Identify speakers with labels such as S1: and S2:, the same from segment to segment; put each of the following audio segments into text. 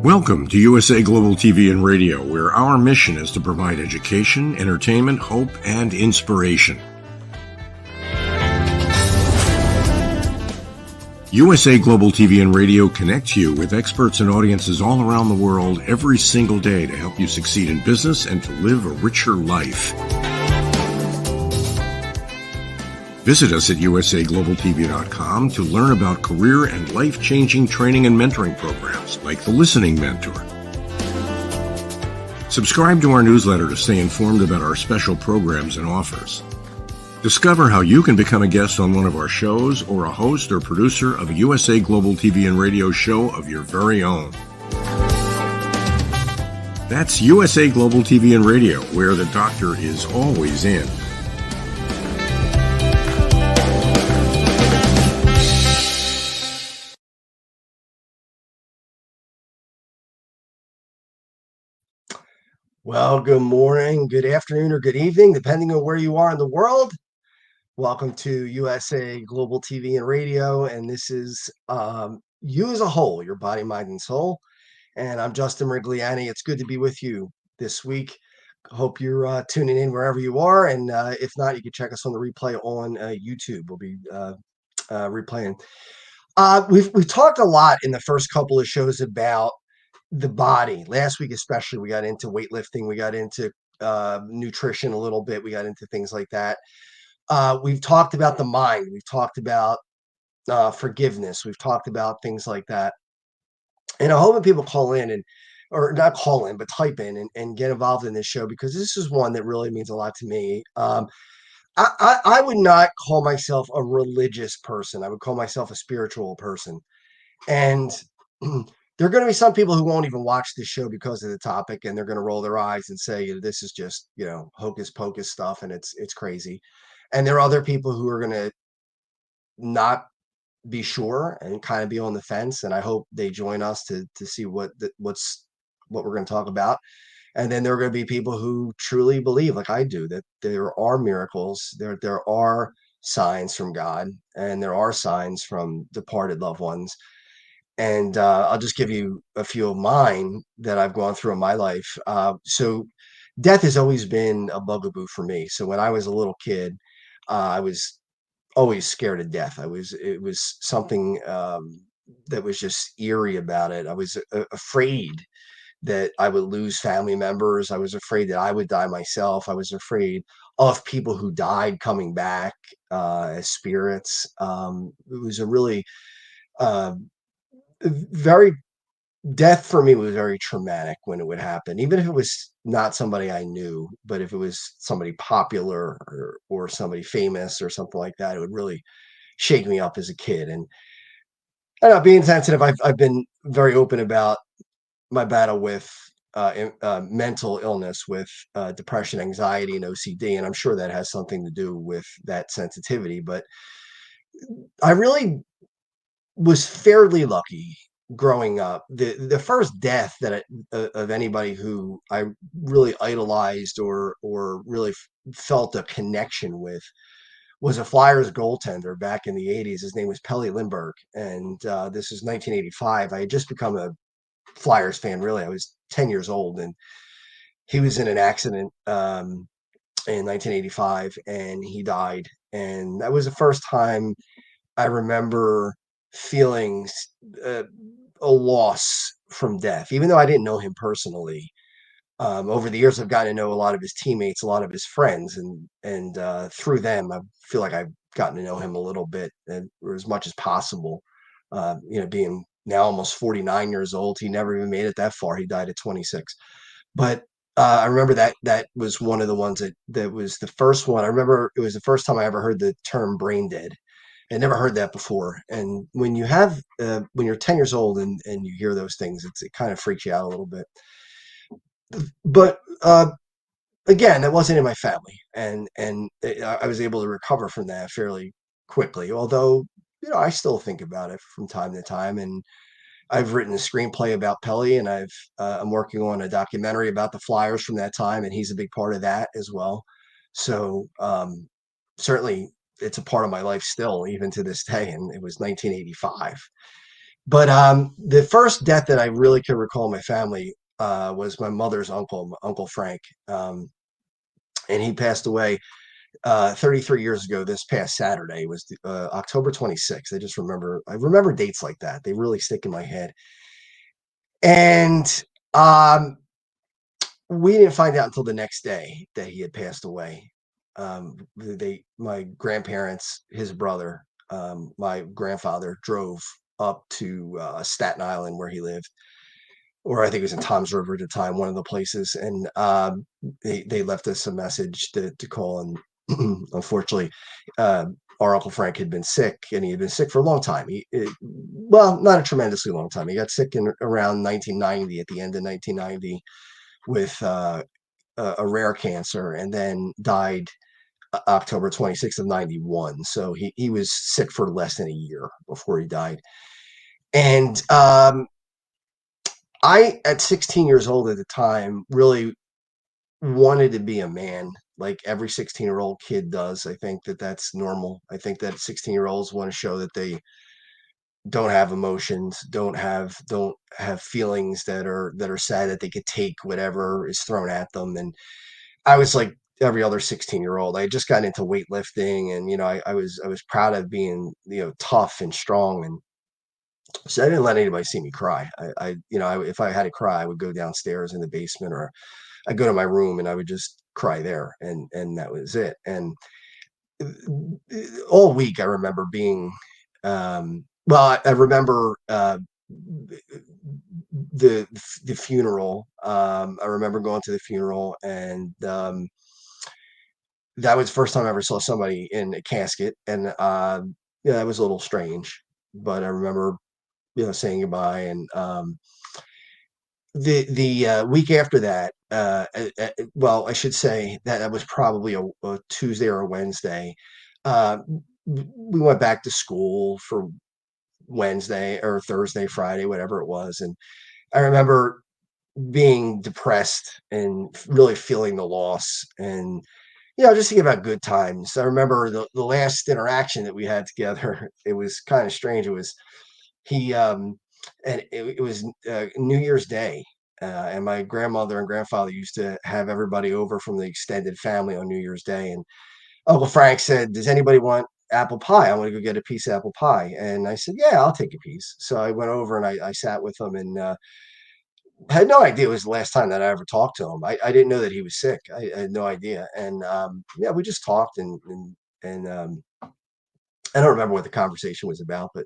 S1: Welcome to USA Global TV and Radio, where our mission is to provide education, entertainment, hope, and inspiration. USA Global TV and Radio connects you with experts and audiences all around the world every single day to help you succeed in business and to live a richer life. Visit us at usaglobaltv.com to learn about career and life-changing training and mentoring programs like the Listening Mentor. Subscribe to our newsletter to stay informed about our special programs and offers. Discover how you can become a guest on one of our shows or a host or producer of a USA Global TV and Radio show of your very own. That's USA Global TV and Radio, where the doctor is always in.
S2: Well, good morning, good afternoon, or good evening, depending on where you are in the world. Welcome to USA Global TV and Radio, and this is You as a Whole, Your Body, Mind, and Soul. And I'm Justin MIRIGLIANI. It's good to be with you this week. Hope you're tuning in wherever you are, and if not, you can check us on the replay on YouTube. We'll be replaying. We've talked a lot in the first couple of shows about the body. Last week especially, we got into weightlifting, we got into nutrition a little bit, we got into things like that. We've talked about the mind, we've talked about forgiveness, we've talked about things like that. And I'm hoping people call in or not call in, but type in and get involved in this show, because this is one that really means a lot to me. I would not call myself a religious person. I would call myself a spiritual person. And there are going to be some people who won't even watch this show because of the topic, and they're going to roll their eyes and say, this is just, hocus pocus stuff, and it's crazy. And there are other people who are going to not be sure and kind of be on the fence. And I hope they join us to see what we're going to talk about. And then there are going to be people who truly believe, like I do, that there are miracles, there are signs from God, and there are signs from departed loved ones. And I'll just give you a few of mine that I've gone through in my life. So death has always been a bugaboo for me. So when I was a little kid, I was always scared of death. It was something that was just eerie about it. I was afraid that I would lose family members. I was afraid that I would die myself. I was afraid of people who died coming back as spirits. It was a really very death for me was very traumatic when it would happen, even if it was not somebody I knew, but if it was somebody popular or somebody famous or something like that, it would really shake me up as a kid. And I don't know, being sensitive, I've been very open about my battle with mental illness, with depression, anxiety, and OCD, and I'm sure that has something to do with that sensitivity. But I really was fairly lucky growing up. The first death that of anybody who I really idolized or really felt a connection with was a Flyers goaltender back in the 80s. His name was Pelle Lindbergh, and this is 1985. I had just become a Flyers fan, really. I was 10 years old, and he was in an accident in 1985, and he died. And that was the first time I remember feeling a loss from death, even though I didn't know him personally. Over the years, I've gotten to know a lot of his teammates, a lot of his friends, and through them, I feel like I've gotten to know him a little bit, or as much as possible. Being now almost 49 years old, he never even made it that far. He died at 26. But I remember that was one of the ones that was the first one. I remember it was the first time I ever heard the term brain dead. I never heard that before. And when you have, when you're 10 years old and you hear those things, it kind of freaks you out a little bit. But again, that wasn't in my family, and I was able to recover from that fairly quickly. Although, I still think about it from time to time. And I've written a screenplay about Pelle, and I'm working on a documentary about the Flyers from that time, and he's a big part of that as well. So certainly, it's a part of my life still, even to this day. And it was 1985. But the first death that I really can recall in my family was my mother's uncle, Uncle Frank. And he passed away 33 years ago. This past Saturday was October 26th. I remember dates like that. They really stick in my head. And um, we didn't find out until the next day that he had passed away. My grandparents, his brother, my grandfather drove up to Staten Island where he lived, or I think it was in Tom's River at the time, one of the places, and they left us a message to call. And unfortunately, uh, our Uncle Frank had been sick, and he had been sick for a long time. Well, not a tremendously long time. He got sick in around 1990, at the end of 1990, with a rare cancer, and then died October 26th of 91. So he was sick for less than a year before he died. And I, at 16 years old at the time, really wanted to be a man, like every 16-year-old kid does. I think that that's normal. I think that 16-year-olds want to show that they don't have emotions, don't have feelings that are sad, that they could take whatever is thrown at them. And I was like every other 16-year-old. I had just gotten into weightlifting, and I was proud of being tough and strong. And so I didn't let anybody see me cry. If I had to cry, I would go downstairs in the basement, or I'd go to my room and I would just cry there, and that was it. And all week I remember being, well, I remember the the funeral. I remember going to the funeral, and that was the first time I ever saw somebody in a casket, and yeah, that was a little strange. But I remember, saying goodbye. And the week after that, well, I should say that that was probably a Tuesday or a Wednesday. Uh, we went back to school for Wednesday or Thursday, Friday, whatever it was, and I remember being depressed and really feeling the loss, and just thinking about good times. I remember the last interaction that we had together. It was kind of strange. It was he and it was New Year's Day, and my grandmother and grandfather used to have everybody over from the extended family on New Year's Day. And Uncle Frank said, "Does anybody want apple pie? I want to go get a piece of apple pie." And I said, "Yeah, I'll take a piece." So I went over and I sat with him, and had no idea it was the last time that I ever talked to him. I didn't know that he was sick. I had no idea. And yeah, we just talked, and I don't remember what the conversation was about. But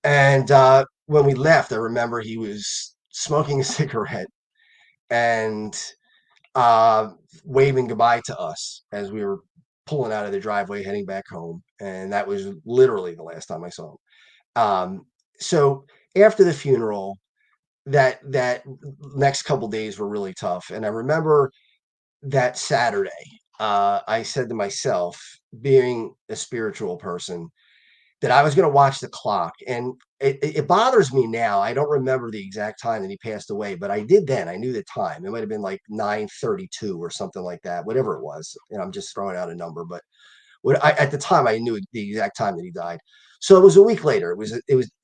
S2: and when we left, I remember he was smoking a cigarette and uh, waving goodbye to us as we were pulling out of the driveway heading back home. And that was literally the last time I saw him. So after the funeral, that next couple days were really tough. And I remember that Saturday, I said to myself, being a spiritual person, that I was going to watch the clock. And it bothers me now. I don't remember the exact time that he passed away, but I did then. I knew the time. It might have been like 9:32 or something like that, whatever it was. And I'm just throwing out a number, but at the time I knew the exact time that he died. So it was a week later.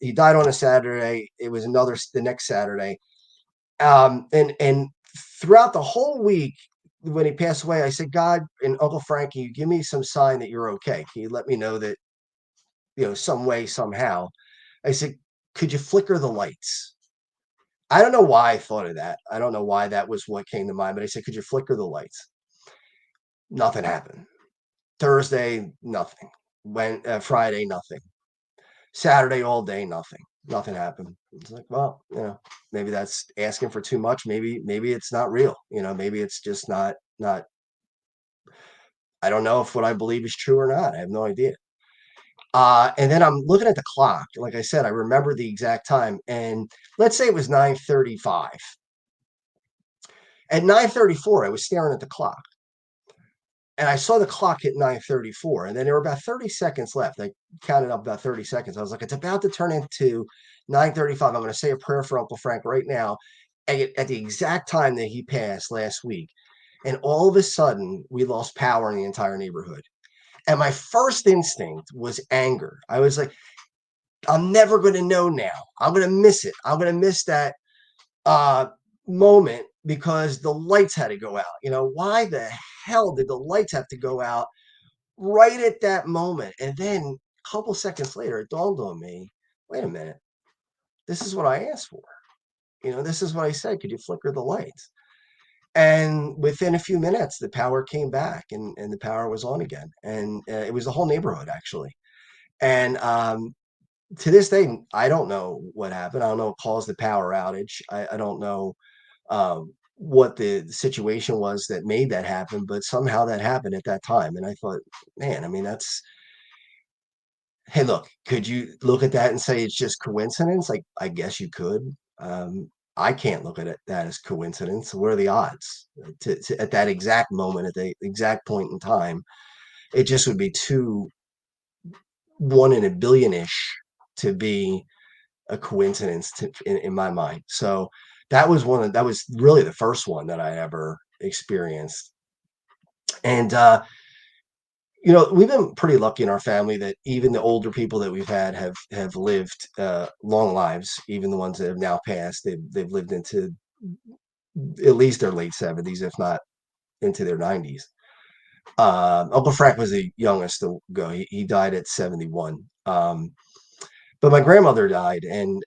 S2: He died on a Saturday. It was the next Saturday. And throughout the whole week, when he passed away, I said, "God and Uncle Frank, can you give me some sign that you're okay? Can you let me know that, some way, somehow?" I said, "Could you flicker the lights?" I don't know why I thought of that. I don't know why that was what came to mind, but I said, "Could you flicker the lights?" Nothing happened. Thursday, nothing. Friday, nothing. Saturday, all day, nothing. Nothing happened. It's like, well, maybe that's asking for too much. Maybe it's not real. Maybe it's just not. I don't know if what I believe is true or not. I have no idea. And then I'm looking at the clock. Like I said, I remember the exact time. And let's say it was 9:35. At 9:34, I was staring at the clock. And I saw the clock hit 9:34. And then there were about 30 seconds left. I counted up about 30 seconds. I was like, it's about to turn into 9:35. I'm going to say a prayer for Uncle Frank right now. At the exact time that he passed last week. And all of a sudden, we lost power in the entire neighborhood. And my first instinct was anger. I was like, I'm never going to know now. I'm going to miss it. I'm going to miss that uh, moment because the lights had to go out. Why the hell did the lights have to go out right at that moment? And then a couple seconds later, it dawned on me, wait a minute, this is what I asked for. This is what I said. Could you flicker the lights? And within a few minutes, the power came back and the power was on again. And it was the whole neighborhood, actually. And to this day, I don't know what happened. I don't know what caused the power outage. I don't know what the situation was that made that happen, but somehow that happened at that time. And I thought, man, I mean, hey, look, could you look at that and say it's just coincidence? Like, I guess you could. I can't look at that as coincidence. What are the odds at that exact moment, at the exact point in time? It just would be too one in a billion-ish to be a coincidence in my mind. So that was really the first one that I ever experienced. And we've been pretty lucky in our family that even the older people that we've had have lived long lives. Even the ones that have now passed, they've lived into at least their late 70s, if not into their 90s. Uncle Frank was the youngest to go. He died at 71. But my grandmother died in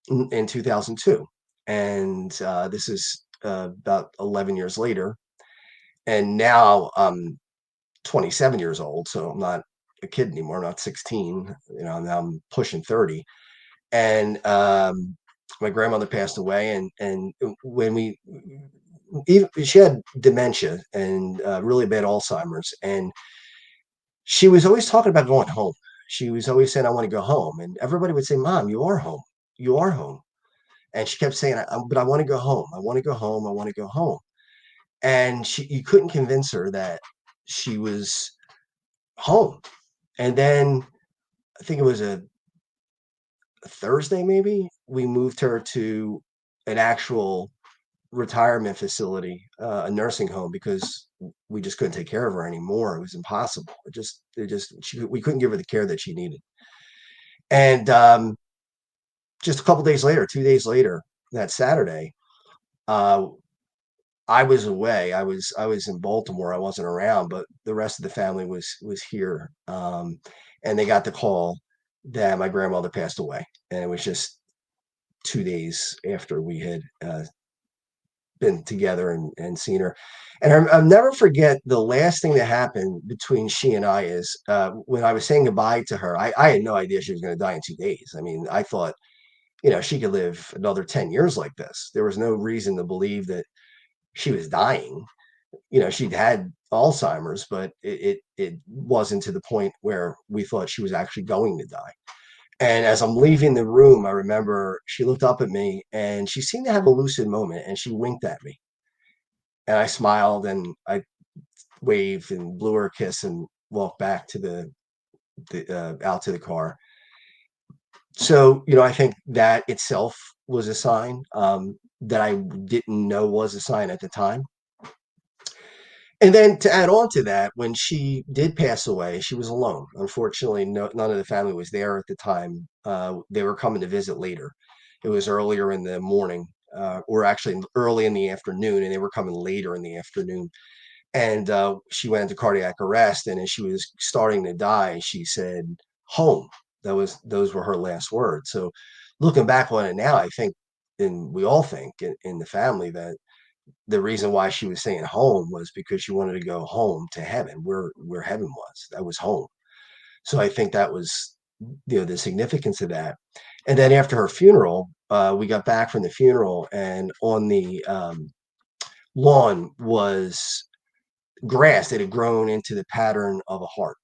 S2: 2002, and this is about 11 years later. And now I'm 27 years old, so I'm not a kid anymore. I'm not 16. Now I'm pushing 30. And my grandmother passed away, and when she had dementia and really bad Alzheimer's, and she was always talking about going home. She was always saying, "I want to go home," and everybody would say, "Mom, you are home. You are home." And she kept saying, "But I want to go home. I want to go home. I want to go home." And you couldn't convince her that she was home. And then I think it was a Thursday, maybe we moved her to an actual retirement facility, a nursing home, because we just couldn't take care of her anymore. It was impossible. We couldn't give her the care that she needed. And just a couple days later, 2 days later, that Saturday, uh, I was away. I was in Baltimore. I wasn't around, but the rest of the family was here, and they got the call that my grandmother passed away, and it was just 2 days after we had been together and seen her. And I'll never forget the last thing that happened between she and I is when I was saying goodbye to her. I had no idea she was going to die in 2 days. I mean, I thought, she could live another 10 years like this. There was no reason to believe that she was dying. She'd had Alzheimer's, but it wasn't to the point where we thought she was actually going to die. And as I'm leaving the room, I remember she looked up at me and she seemed to have a lucid moment and she winked at me. And I smiled and I waved and blew her a kiss and walked back to the out to the car. So, I think that itself was a sign that I didn't know was a sign at the time. And then to add on to that, when she did pass away, she was alone. Unfortunately, none of the family was there at the time. They were coming to visit later. It was earlier in the morning, or actually early in the afternoon, and they were coming later in the afternoon. And she went into cardiac arrest, and as she was starting to die, she said, "Home." Those were her last words. So, looking back on it now, I think, and we all think in the family that the reason why she was saying home was because she wanted to go home to heaven, where heaven was. That was home. So I think that was, the significance of that. And then after her funeral, we got back from the funeral, and on the lawn was grass that had grown into the pattern of a heart,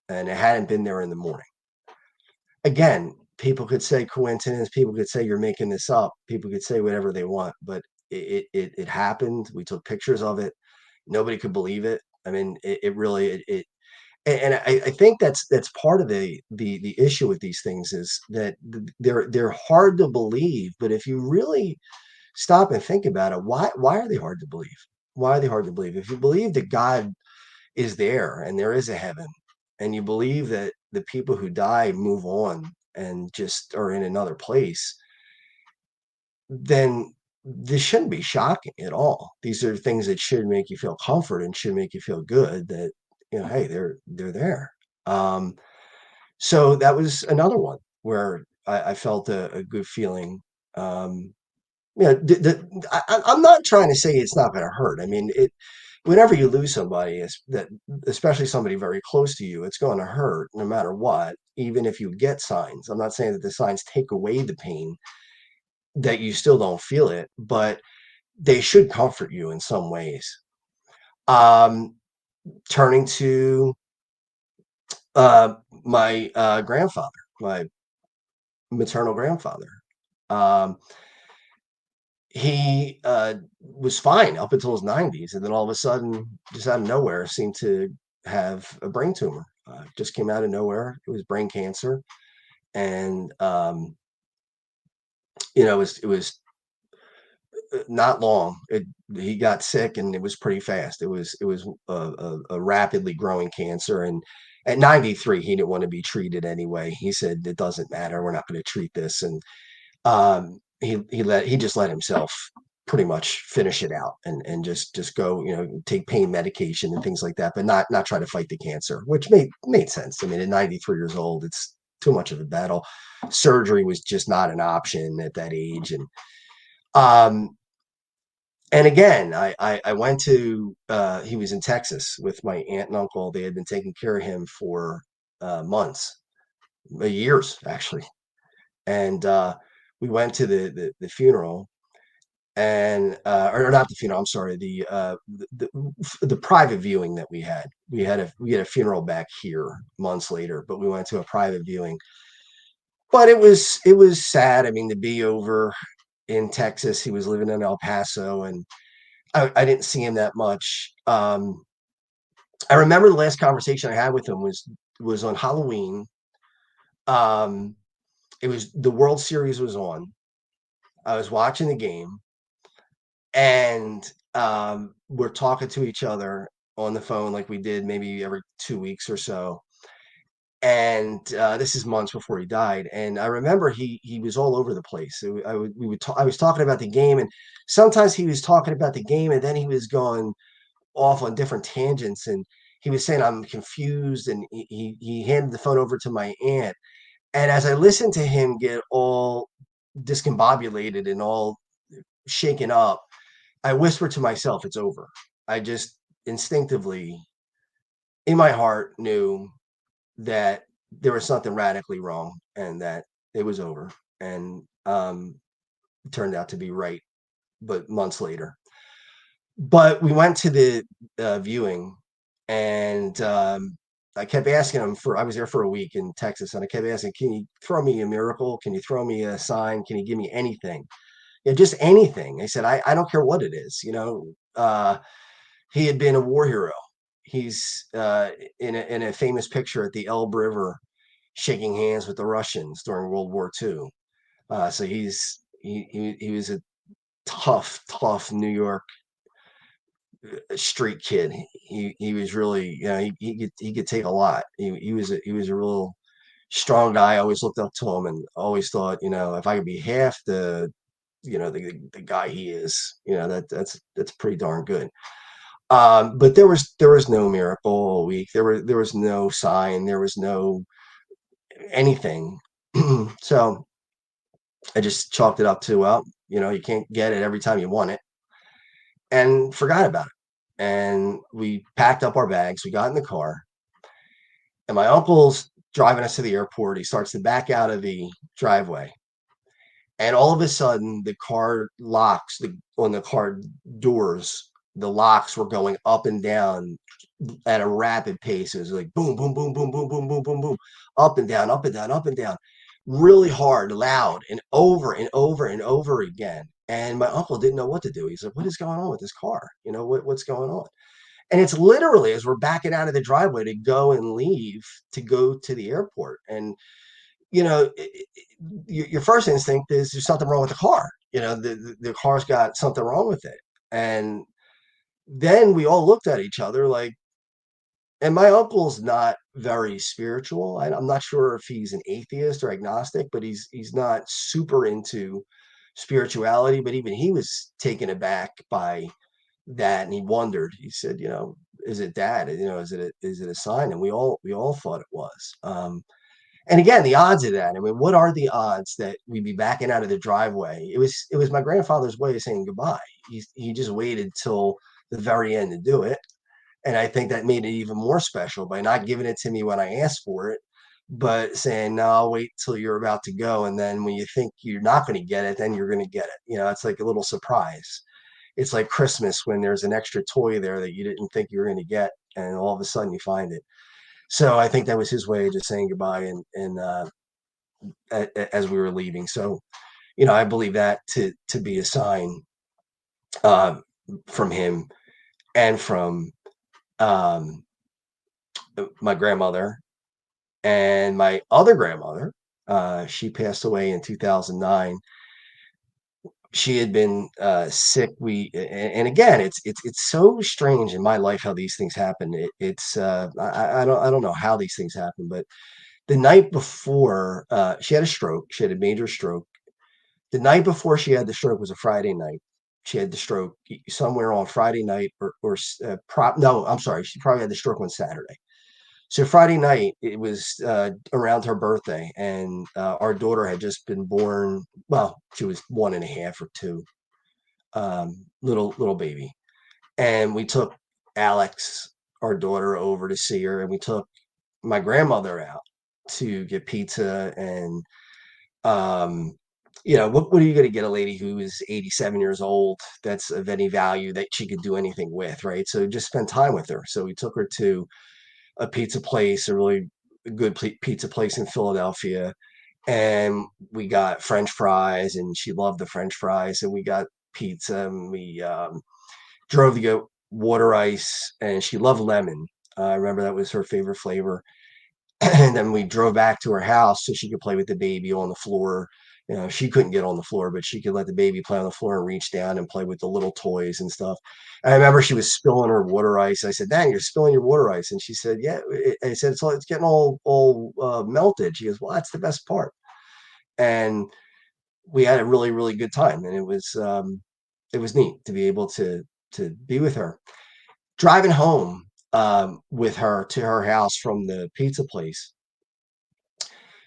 S2: and it hadn't been there in the morning. Again, people could say coincidence. People could say you're making this up. People could say whatever they want, but it happened. We took pictures of it. Nobody could believe it. I mean, it really and I think that's part of the issue with these things is that they're hard to believe. But if you really stop and think about it, why are they hard to believe? Why are they hard to believe? If you believe that God is there and there is a heaven, and you believe that the people who die move on and just are in another place, then this shouldn't be shocking at all. These are things that should make you feel comfort and should make you feel good that, hey, they're there. Um, so that was another one where I felt a good feeling. I'm not trying to say it's not going to hurt. I mean, whenever you lose somebody, especially somebody very close to you, it's going to hurt no matter what, even if you get signs. I'm not saying that the signs take away the pain, that you still don't feel it, but they should comfort you in some ways. Um, Turning to my grandfather, my maternal grandfather. Um, he was fine up until his 90s, and then all of a sudden, just out of nowhere, seemed to have a brain tumor. Just came out of nowhere. It was brain cancer, and it was not long. He got sick, and it was pretty fast. It was a rapidly growing cancer, and at 93, he didn't want to be treated anyway. He said, "It doesn't matter. We're not going to treat this." And he just let himself pretty much finish it out, and just go, take pain medication and things like that, but not try to fight the cancer, which made sense. I mean, at 93 years old, it's too much of a battle. Surgery was just not an option at that age, um, and again, I went to, he was in Texas with my aunt and uncle. They had been taking care of him for months, years actually, and we went to the funeral, and or not the funeral. I'm sorry, the private viewing that we had. We had a funeral back here months later, but we went to a private viewing. But it was sad. I mean, to be over in Texas, he was living in El Paso, and I didn't see him that much. I remember the last conversation I had with him was on Halloween. Um, it was the World Series was on. I was watching the game, and we're talking to each other on the phone like we did maybe every 2 weeks or so. And this is months before he died. And I remember he was all over the place. I was talking about the game, and sometimes he was talking about the game, and then he was going off on different tangents, and he was saying, "I'm confused," and he handed the phone over to my aunt. And as I listened to him get all discombobulated and all shaken up, I whispered to myself, "It's over." I just instinctively, in my heart, knew that there was something radically wrong and that it was over. And it turned out to be right, but months later. But we went to the viewing, and I kept asking him I was there for a week in Texas, and I kept asking, "Can you throw me a miracle? Can you throw me a sign? Can you give me anything?" Yeah, just anything. I said, I don't care what it is. He had been a war hero. He's in a famous picture at the Elbe River shaking hands with the Russians during World War II. So he was a tough New York street kid. He was really, he could take a lot. He was a real strong guy. I always looked up to him and always thought, if I could be half the guy he is, that's pretty darn good. But there was no miracle all week. There was no sign. There was no anything. So I just chalked it up to, well, you can't get it every time you want it, and forgot about it. And we packed up our bags. We got in the car, and my uncle's driving us to the airport. He starts to back out of the driveway, and all of a sudden, the car locks. On the car doors, the locks were going up and down at a rapid pace. It was like boom, boom, boom, boom, boom, boom, boom, boom, boom, up and down, up and down, up and down, really hard, loud, and over and over and over again. And my uncle didn't know what to do. He's like, "What is going on with this car? What's going on?" And it's literally as we're backing out of the driveway to go and leave to go to the airport. And your first instinct is there's something wrong with the car. The car's got something wrong with it. And then we all looked at each other like, And my uncle's not very spiritual. I'm not sure if he's an atheist or agnostic, but he's not super into spirituality. But even he was taken aback by that, and he wondered. He said, "Is it dad? Is it a sign?" And we all thought it was. And again, the odds of that. I mean, what are the odds that we'd be backing out of the driveway? It was my grandfather's way of saying goodbye. He just waited till the very end to do it. And I think that made it even more special by not giving it to me when I asked for it, but saying, no, I'll wait till you're about to go. And then when you think you're not going to get it, then you're going to get it. It's like a little surprise. It's like Christmas when there's an extra toy there that you didn't think you were going to get. And all of a sudden you find it. So I think that was his way of just saying goodbye as we were leaving. So, I believe that to be a sign uh, from him and from um, my grandmother. And my other grandmother, she passed away in 2009. She had been sick. And again, it's so strange in my life how these things happen. I don't know how these things happen, but the night before she had a stroke, she had a major stroke. The night before she had the stroke was a Friday night. She had the stroke somewhere on Friday night, no, I'm sorry, she probably had the stroke on Saturday. So Friday night, it was around her birthday, and our daughter had just been born. Well, she was 1.5 or 2, little baby. And we took Alex, our daughter, over to see her, and we took my grandmother out to get pizza. And what are you going to get a lady who is 87 years old that's of any value that she could do anything with, right? So just spend time with her. So we took her to a pizza place, a really good pizza place in Philadelphia. And we got French fries, and she loved the French fries. And we got pizza, and we drove to get water ice, and she loved lemon. I remember that was her favorite flavor. And then we drove back to her house so she could play with the baby on the floor. She couldn't get on the floor, but she could let the baby play on the floor and reach down and play with the little toys and stuff. And I remember she was spilling her water ice. I said, "Dang, you're spilling your water ice." And she said, "Yeah." I said, "It's getting all melted." She goes, "Well, that's the best part." And we had a really, really good time. And it was neat to be able to be with her. Driving home with her to her house from the pizza place,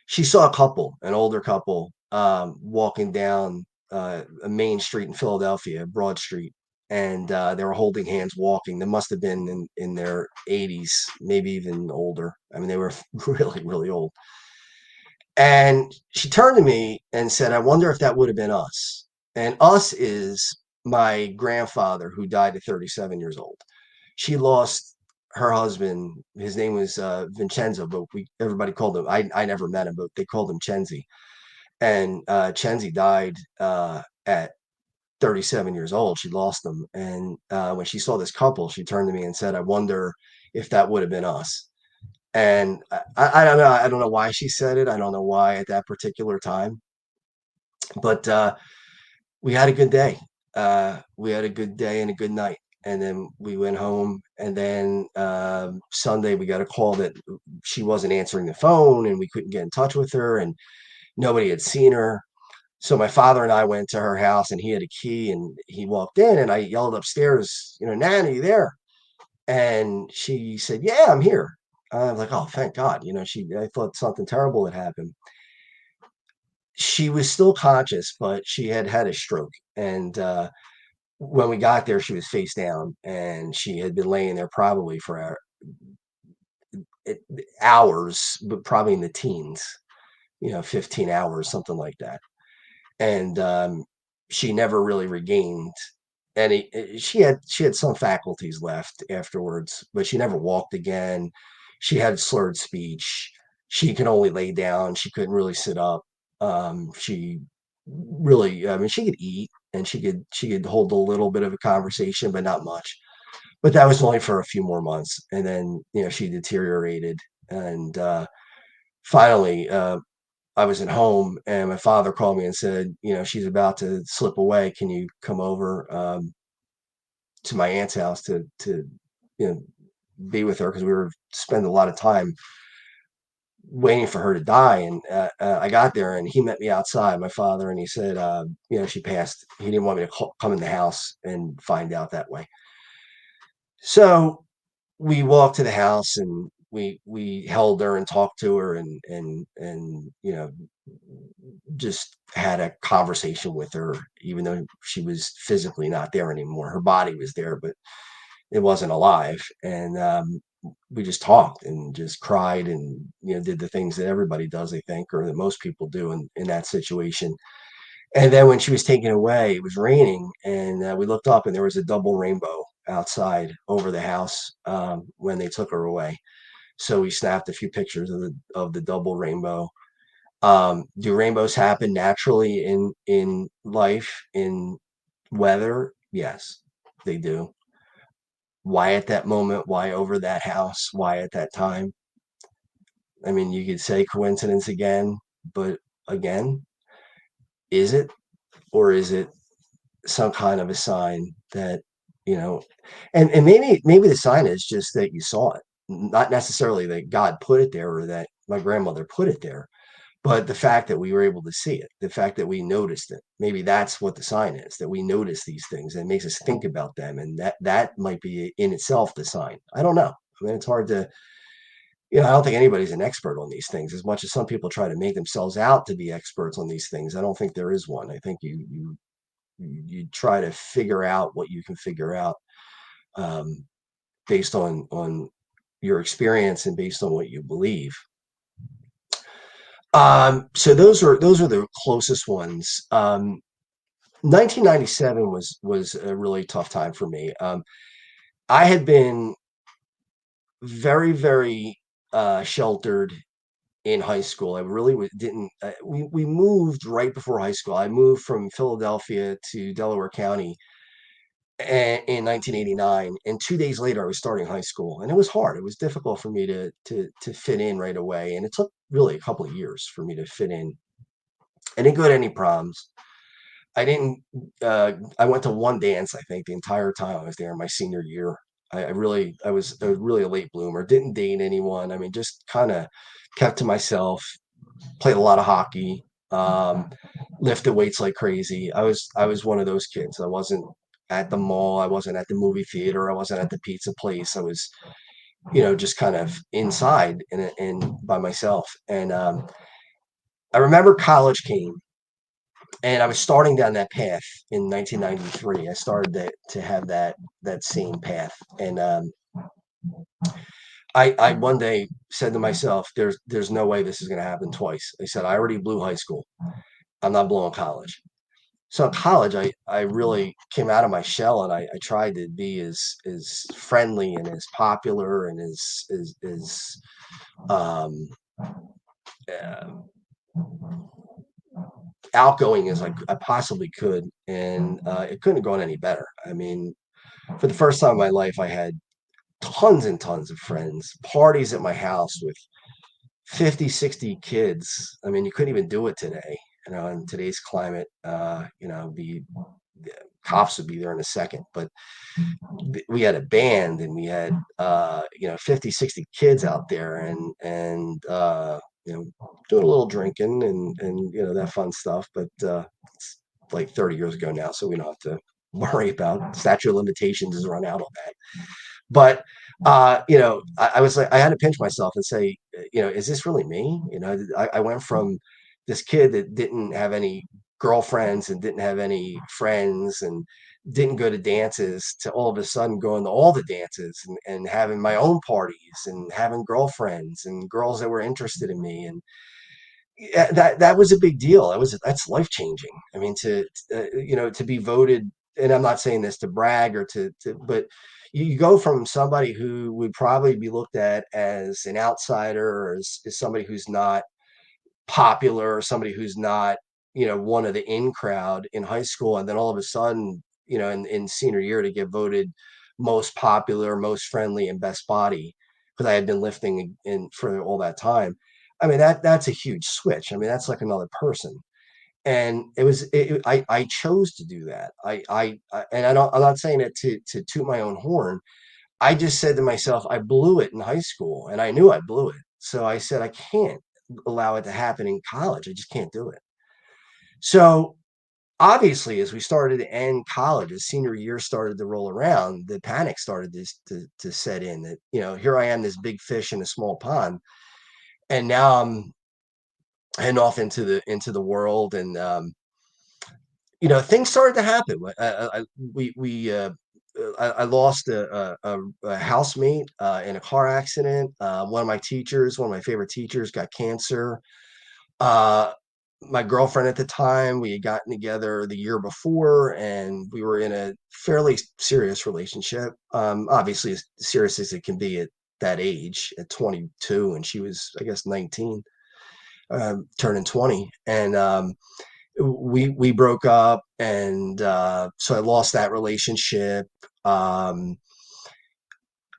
S2: she saw a couple, an older couple, walking down a main street in Philadelphia, Broad Street, and they were holding hands, walking. They must have been in their 80s, maybe even older. I mean, they were really, really old. And she turned to me and said, "I wonder if that would have been us." And us is my grandfather, who died at 37 years old. She lost her husband. His name was Vincenzo, but everybody called him. I never met him, but they called him Chenzi. And Chenzi died at 37 years old. She lost him, and when she saw this couple, she turned to me and said, "I wonder if that would have been us." And I don't know. I don't know why she said it. I don't know why at that particular time, but we had a good day. We had a good day and a good night. And then we went home. And then Sunday, we got a call that she wasn't answering the phone, and we couldn't get in touch with her, and nobody had seen her. So my father and I went to her house, and he had a key, and he walked in, and I yelled upstairs, "Nan, are you there?" And she said, "Yeah, I'm here." I was like, "Oh, thank God." I thought something terrible had happened. She was still conscious, but she had had a stroke. And when we got there, she was face down, and she had been laying there probably for hours, but probably in the teens, 15 hours, something like that. And she never really regained any. She had some faculties left afterwards, but she never walked again. She had slurred speech. She could only lay down. She couldn't really sit up. She really, I mean, she could eat, and she could hold a little bit of a conversation, but not much. But that was only for a few more months, and then she deteriorated. And finally, I was at home, and my father called me and said, "She's about to slip away. Can you come over to my aunt's house to you know be with her because we were spending a lot of time waiting for her to die. And I got there and he met me outside, my father, and he said, she passed. He didn't want me to come in the house and find out that way. So we walked to the house and we held her and talked to her and just had a conversation with her, even though she was physically not there anymore. Her body was there, but it wasn't alive. And we just talked and just cried and did the things that everybody does, I think, or that most people do in that situation. And then when she was taken away, it was raining, and we looked up and there was a double rainbow outside over the house when they took her away. So we snapped a few pictures of the double rainbow. Do rainbows happen naturally in life, in weather? Yes, they do. Why at that moment? Why over that house? Why at that time? I mean, you could say coincidence again, but again, is it? Or is it some kind of a sign that, you know, and maybe the sign is just that you saw it, not necessarily that God put it there or that my grandmother put it there, but the fact that we were able to see it, the fact that we noticed it, maybe that's what the sign is, that we notice these things and it makes us think about them. And that might be in itself the sign. I don't know. I mean, it's hard to, I don't think anybody's an expert on these things as much as some people try to make themselves out to be experts on these things. I don't think there is one. I think you try to figure out what you can figure out um, based on your experience and based on what you believe. So those are the closest ones. 1997 was a really tough time for me. I had been very, very sheltered in high school. I really didn't. We moved right before high school. I moved from Philadelphia to Delaware County in 1989, and 2 days later, I was starting high school, and it was hard. It was difficult for me to fit in right away, and it took really a couple of years for me to fit in. I didn't go to any proms. I didn't. I went to one dance, I think, the entire time I was there, my senior year. I was really a late bloomer. Didn't date anyone. I mean, just kind of kept to myself. Played a lot of hockey. Um, Lifted weights like crazy. I was one of those kids. I wasn't at the mall. I wasn't at the movie theater. I wasn't at the pizza place. I was, just kind of inside and by myself. And I remember college came, and I was starting down that path in 1993. I started to have that same path, and I one day said to myself, "There's no way this is going to happen twice." I said, "I already blew high school. I'm not blowing college." So in college, I really came out of my shell and I tried to be as friendly and as popular and as um, uh, outgoing as I possibly could, and it couldn't have gone any better. I mean, for the first time in my life, I had tons and tons of friends, parties at my house with 50, 60 kids. I mean, you couldn't even do it today. In today's climate, the cops would be there in a second, but we had a band and we had 50, 60 kids out there and doing a little drinking and that fun stuff. But it's like 30 years ago now, so we don't have to worry about statute of limitations has run out on that. But I was like, I had to pinch myself and say, is this really me? I went from this kid that didn't have any girlfriends and didn't have any friends and didn't go to dances to all of a sudden going to all the dances and having my own parties and having girlfriends and girls that were interested in me. And yeah, that was a big deal. That's life changing. I mean, to be voted, and I'm not saying this to brag or but you go from somebody who would probably be looked at as an outsider or as somebody who's not popular or somebody who's not, one of the in crowd in high school, and then all of a sudden, in senior year to get voted most popular, most friendly, and best body because I had been lifting in for all that time. I mean that's a huge switch. I mean that's like another person, and I chose to do that. And I'm not saying it to toot my own horn. I just said to myself, I blew it in high school and I knew I blew it. So I said, I can't allow it to happen in college. I just can't do it. So obviously, as we started to end college, as senior year started to roll around, the panic started to set in that, here I am, this big fish in a small pond. And now I'm heading off into the world. And, things started to happen. I lost a housemate in a car accident. One of my teachers, one of my favorite teachers, got cancer. Uh, my girlfriend at the time, we had gotten together the year before, and we were in a fairly serious relationship. Obviously, as serious as it can be at that age, at 22, and she was, I guess, 19, turning 20, and we broke up, and so I lost that relationship. Um,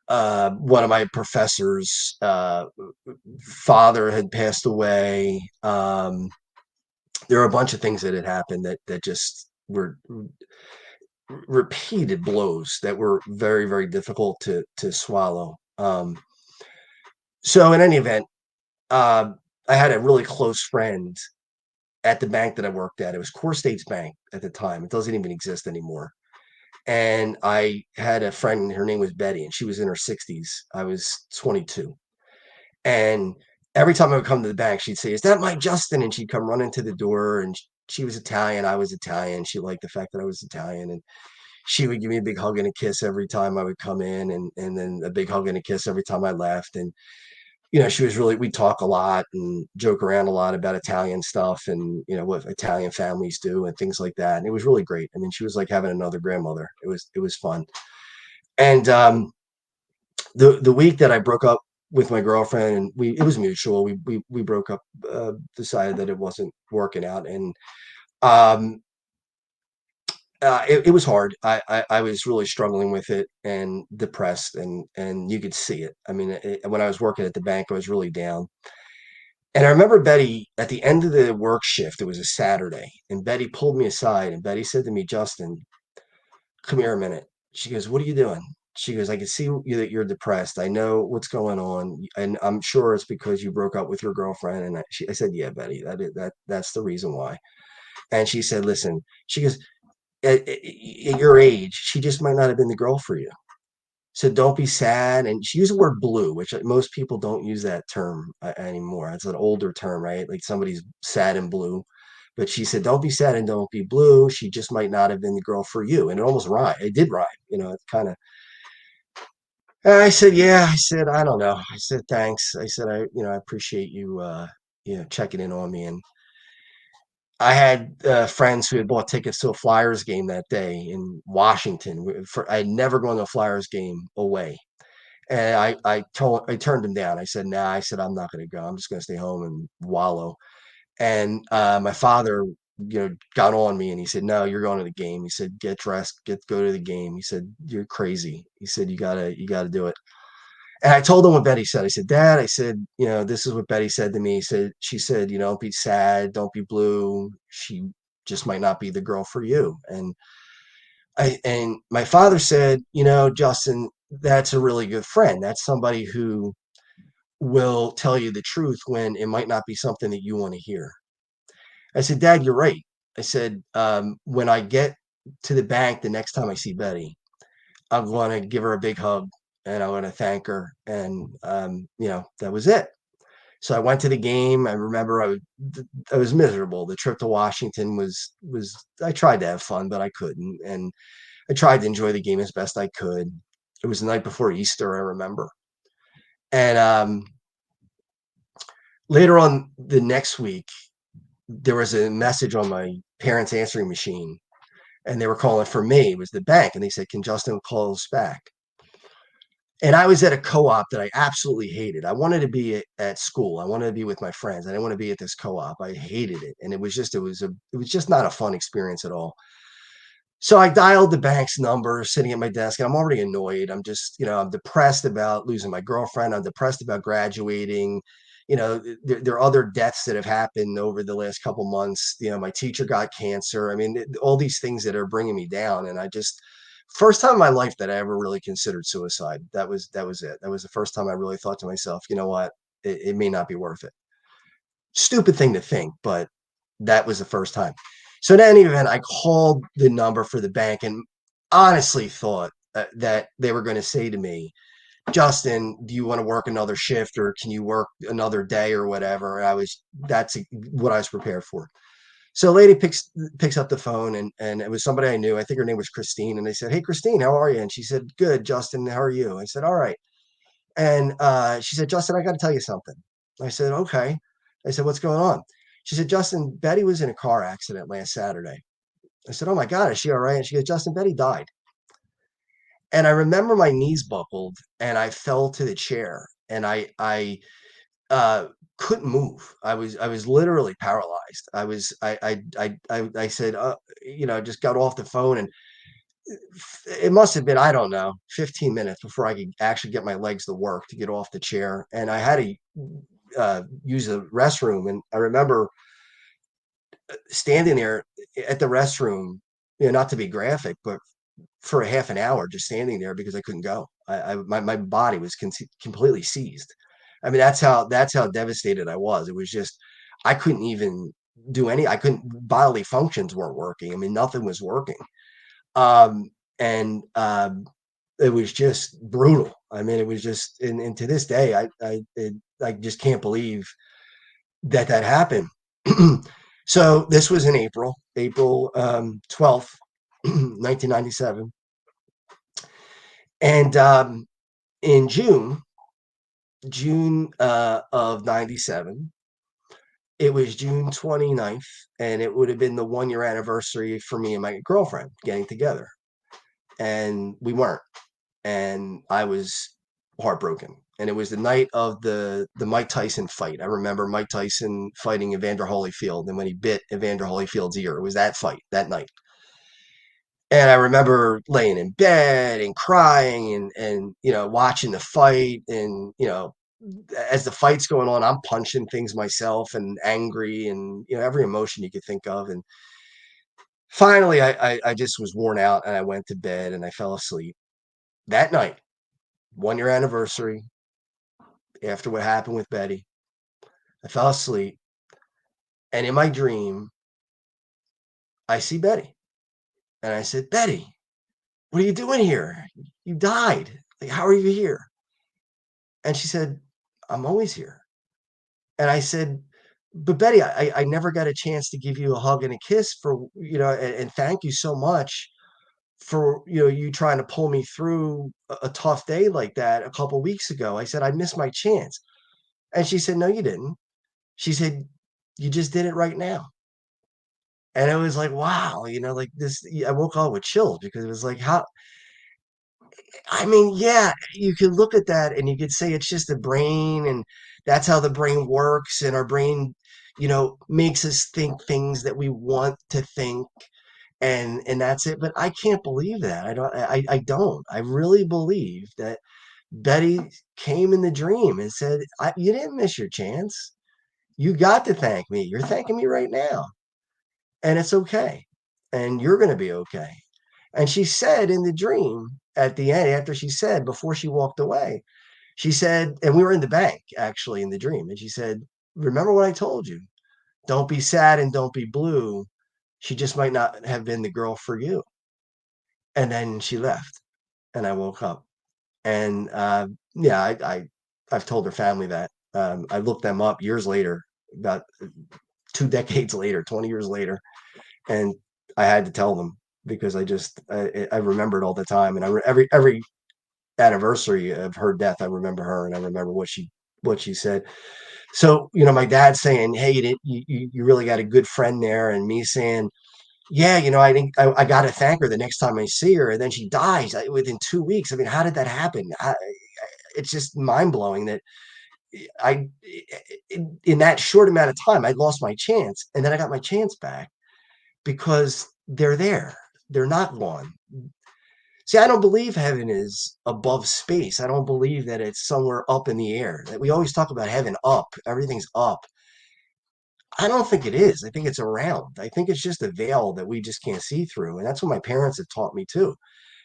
S2: One of my professors' father had passed away. There were a bunch of things that had happened that just were repeated blows that were very, very difficult to swallow. So in any event, uh, I had a really close friend at the bank that I worked at. It was Core States Bank at the time. It doesn't even exist anymore. And I had a friend, her name was Betty, and she was in her 60s. I was 22. And every time I would come to the bank, she'd say, "Is that my Justin?" And she'd come running to the door, and she was Italian. I was Italian. She liked the fact that I was Italian. And she would give me a big hug and a kiss every time I would come in, and then a big hug and a kiss every time I left. And she was really, we talk a lot and joke around a lot about Italian stuff and, what Italian families do and things like that. And it was really great. I mean, she was like having another grandmother. It was fun. And the week that I broke up with my girlfriend, and it was mutual. We broke up, decided that it wasn't working out. And um, it was hard. I was really struggling with it and depressed, and you could see it. I mean, when I was working at the bank, I was really down. And I remember Betty at the end of the work shift, it was a Saturday, and Betty pulled me aside and Betty said to me, "Justin, come here a minute." She goes, "What are you doing?" She goes, "I can see that you're depressed. I know what's going on. And I'm sure it's because you broke up with your girlfriend." And I said, "Yeah, Betty, that's the reason why." And she said, "Listen," she goes, at your age, she just might not have been the girl for you. So don't be sad. And she used the word blue, which most people don't use that term anymore. It's an older term, right? Like somebody's sad and blue. But she said, "Don't be sad and don't be blue. She just might not have been the girl for you." And it almost rhymed. It did rhyme. It's kind of. And I said, "Yeah." I said, "I don't know." I said, "Thanks." I said, I appreciate you, checking in on me." And I had friends who had bought tickets to a Flyers game that day in Washington. I had never gone to a Flyers game away. And I turned him down. I said, "Nah." I said, "I'm not going to go. I'm just going to stay home and wallow." And my father, got on me and he said, "No, you're going to the game." He said, "Get dressed, go to the game." He said, "You're crazy." He said, "You gotta do it." And I told him what Betty said. I said, "Dad," I said, "this is what Betty said to me." She said, "Don't be sad, don't be blue. She just might not be the girl for you." And my father said, "Justin, that's a really good friend. That's somebody who will tell you the truth when it might not be something that you want to hear." I said, "Dad, you're right." I said, "When I get to the bank the next time I see Betty, I'm going to give her a big hug and I'm going to thank her." And, that was it. So I went to the game. I remember I was miserable. The trip to Washington was, I tried to have fun, but I couldn't. And I tried to enjoy the game as best I could. It was the night before Easter, I remember. And later on the next week, there was a message on my parents' answering machine, and they were calling for me. It was the bank, and they said, "Can Justin call us back?" And I was at a co-op that I absolutely hated. I wanted to be at school. I wanted to be with my friends. I didn't want to be at this co-op. I hated it, and it was just not a fun experience at all. So I dialed the bank's number sitting at my desk, and I'm already annoyed. I'm just, I'm depressed about losing my girlfriend. I'm depressed about graduating. There are other deaths that have happened over the last couple months. My teacher got cancer. I mean, all these things that are bringing me down. And I just First time in my life that I ever really considered suicide. That was it. That was the first time I really thought to myself, you know what? It may not be worth it. Stupid thing to think, but that was the first time. So in any event, I called the number for the bank and honestly thought that they were going to say to me, Justin, do you want to work another shift or can you work another day or whatever? That's what I was prepared for. So a lady picks up the phone and it was somebody I knew. I think her name was Christine. And they said, "Hey, Christine, how are you?" And she said, "Good, Justin. How are you?" I said, "All right." And she said, "Justin, I got to tell you something." I said, "Okay." I said, "What's going on?" She said, "Justin, Betty was in a car accident last Saturday." I said, "Oh my God, is she all right?" And she goes, "Justin, Betty died." And I remember my knees buckled and I fell to the chair and I uh, couldn't move. I was literally paralyzed. I said, just got off the phone and it must have been, I don't know, 15 minutes before I could actually get my legs to work to get off the chair. And I had to use a restroom. And I remember standing there at the restroom, not to be graphic, but for a half an hour, just standing there because I couldn't go. My body was completely seized. I mean, that's how devastated I was. It was just I couldn't even do any. I couldn't bodily functions weren't working. I mean, nothing was working. And it was just brutal. I mean, it was just, and to this day, I just can't believe that happened. So this was in April 12th, 1997, and in June of 97, it was June 29th, and it would have been the 1 year anniversary for me and my girlfriend getting together, and we weren't. And I was heartbroken. And it was the night of the Mike Tyson fight. I remember Mike Tyson fighting Evander Holyfield, and when he bit Evander Holyfield's ear, it was that fight that night. And I remember laying in bed and crying and watching the fight, and as the fight's going on, I'm punching things myself and angry and every emotion you could think of. And finally, I just was worn out and I went to bed and I fell asleep that night. 1 year anniversary after what happened with Betty. I fell asleep, and in my dream, I see Betty, and I said, "Betty, what are you doing here? You died. Like, how are you here?" And she said, "I'm always here." And I said, "But Betty, I never got a chance to give you a hug and a kiss for and thank you so much for you trying to pull me through a tough day like that a couple weeks ago." I said, "I missed my chance." And she said, "No, you didn't." She said, "You just did it right now." And it was like, wow, like this. I woke up with chills because it was like, how, I mean, yeah, you could look at that and you could say it's just the brain and that's how the brain works. And our brain, makes us think things that we want to think. And that's it. But I can't believe that. I don't. I really believe that Betty came in the dream and said, "You didn't miss your chance. You got to thank me. You're thanking me right now. And it's okay. And you're going to be okay." And she said in the dream at the end, after she said, before she walked away, she said, and we were in the bank actually in the dream, and she said, "Remember what I told you? Don't be sad and don't be blue. She just might not have been the girl for you." And then she left, and I woke up. And yeah, I've told her family that. I looked them up years later, about 2 decades later, 20 years later, and I had to tell them because I remember it all the time, and every anniversary of her death, I remember her, and I remember what she said. So my dad saying, "Hey, you really got a good friend there," and me saying, "Yeah, I think I got to thank her the next time I see her," and then she dies within 2 weeks. I mean, how did that happen? It's just mind blowing that I in that short amount of time I lost my chance, and then I got my chance back because they're there. They're not gone. See, I don't believe heaven is above space. I don't believe that it's somewhere up in the air. That we always talk about heaven up, everything's up. I don't think it is. I think it's around. I think it's just a veil that we just can't see through. And that's what my parents have taught me too.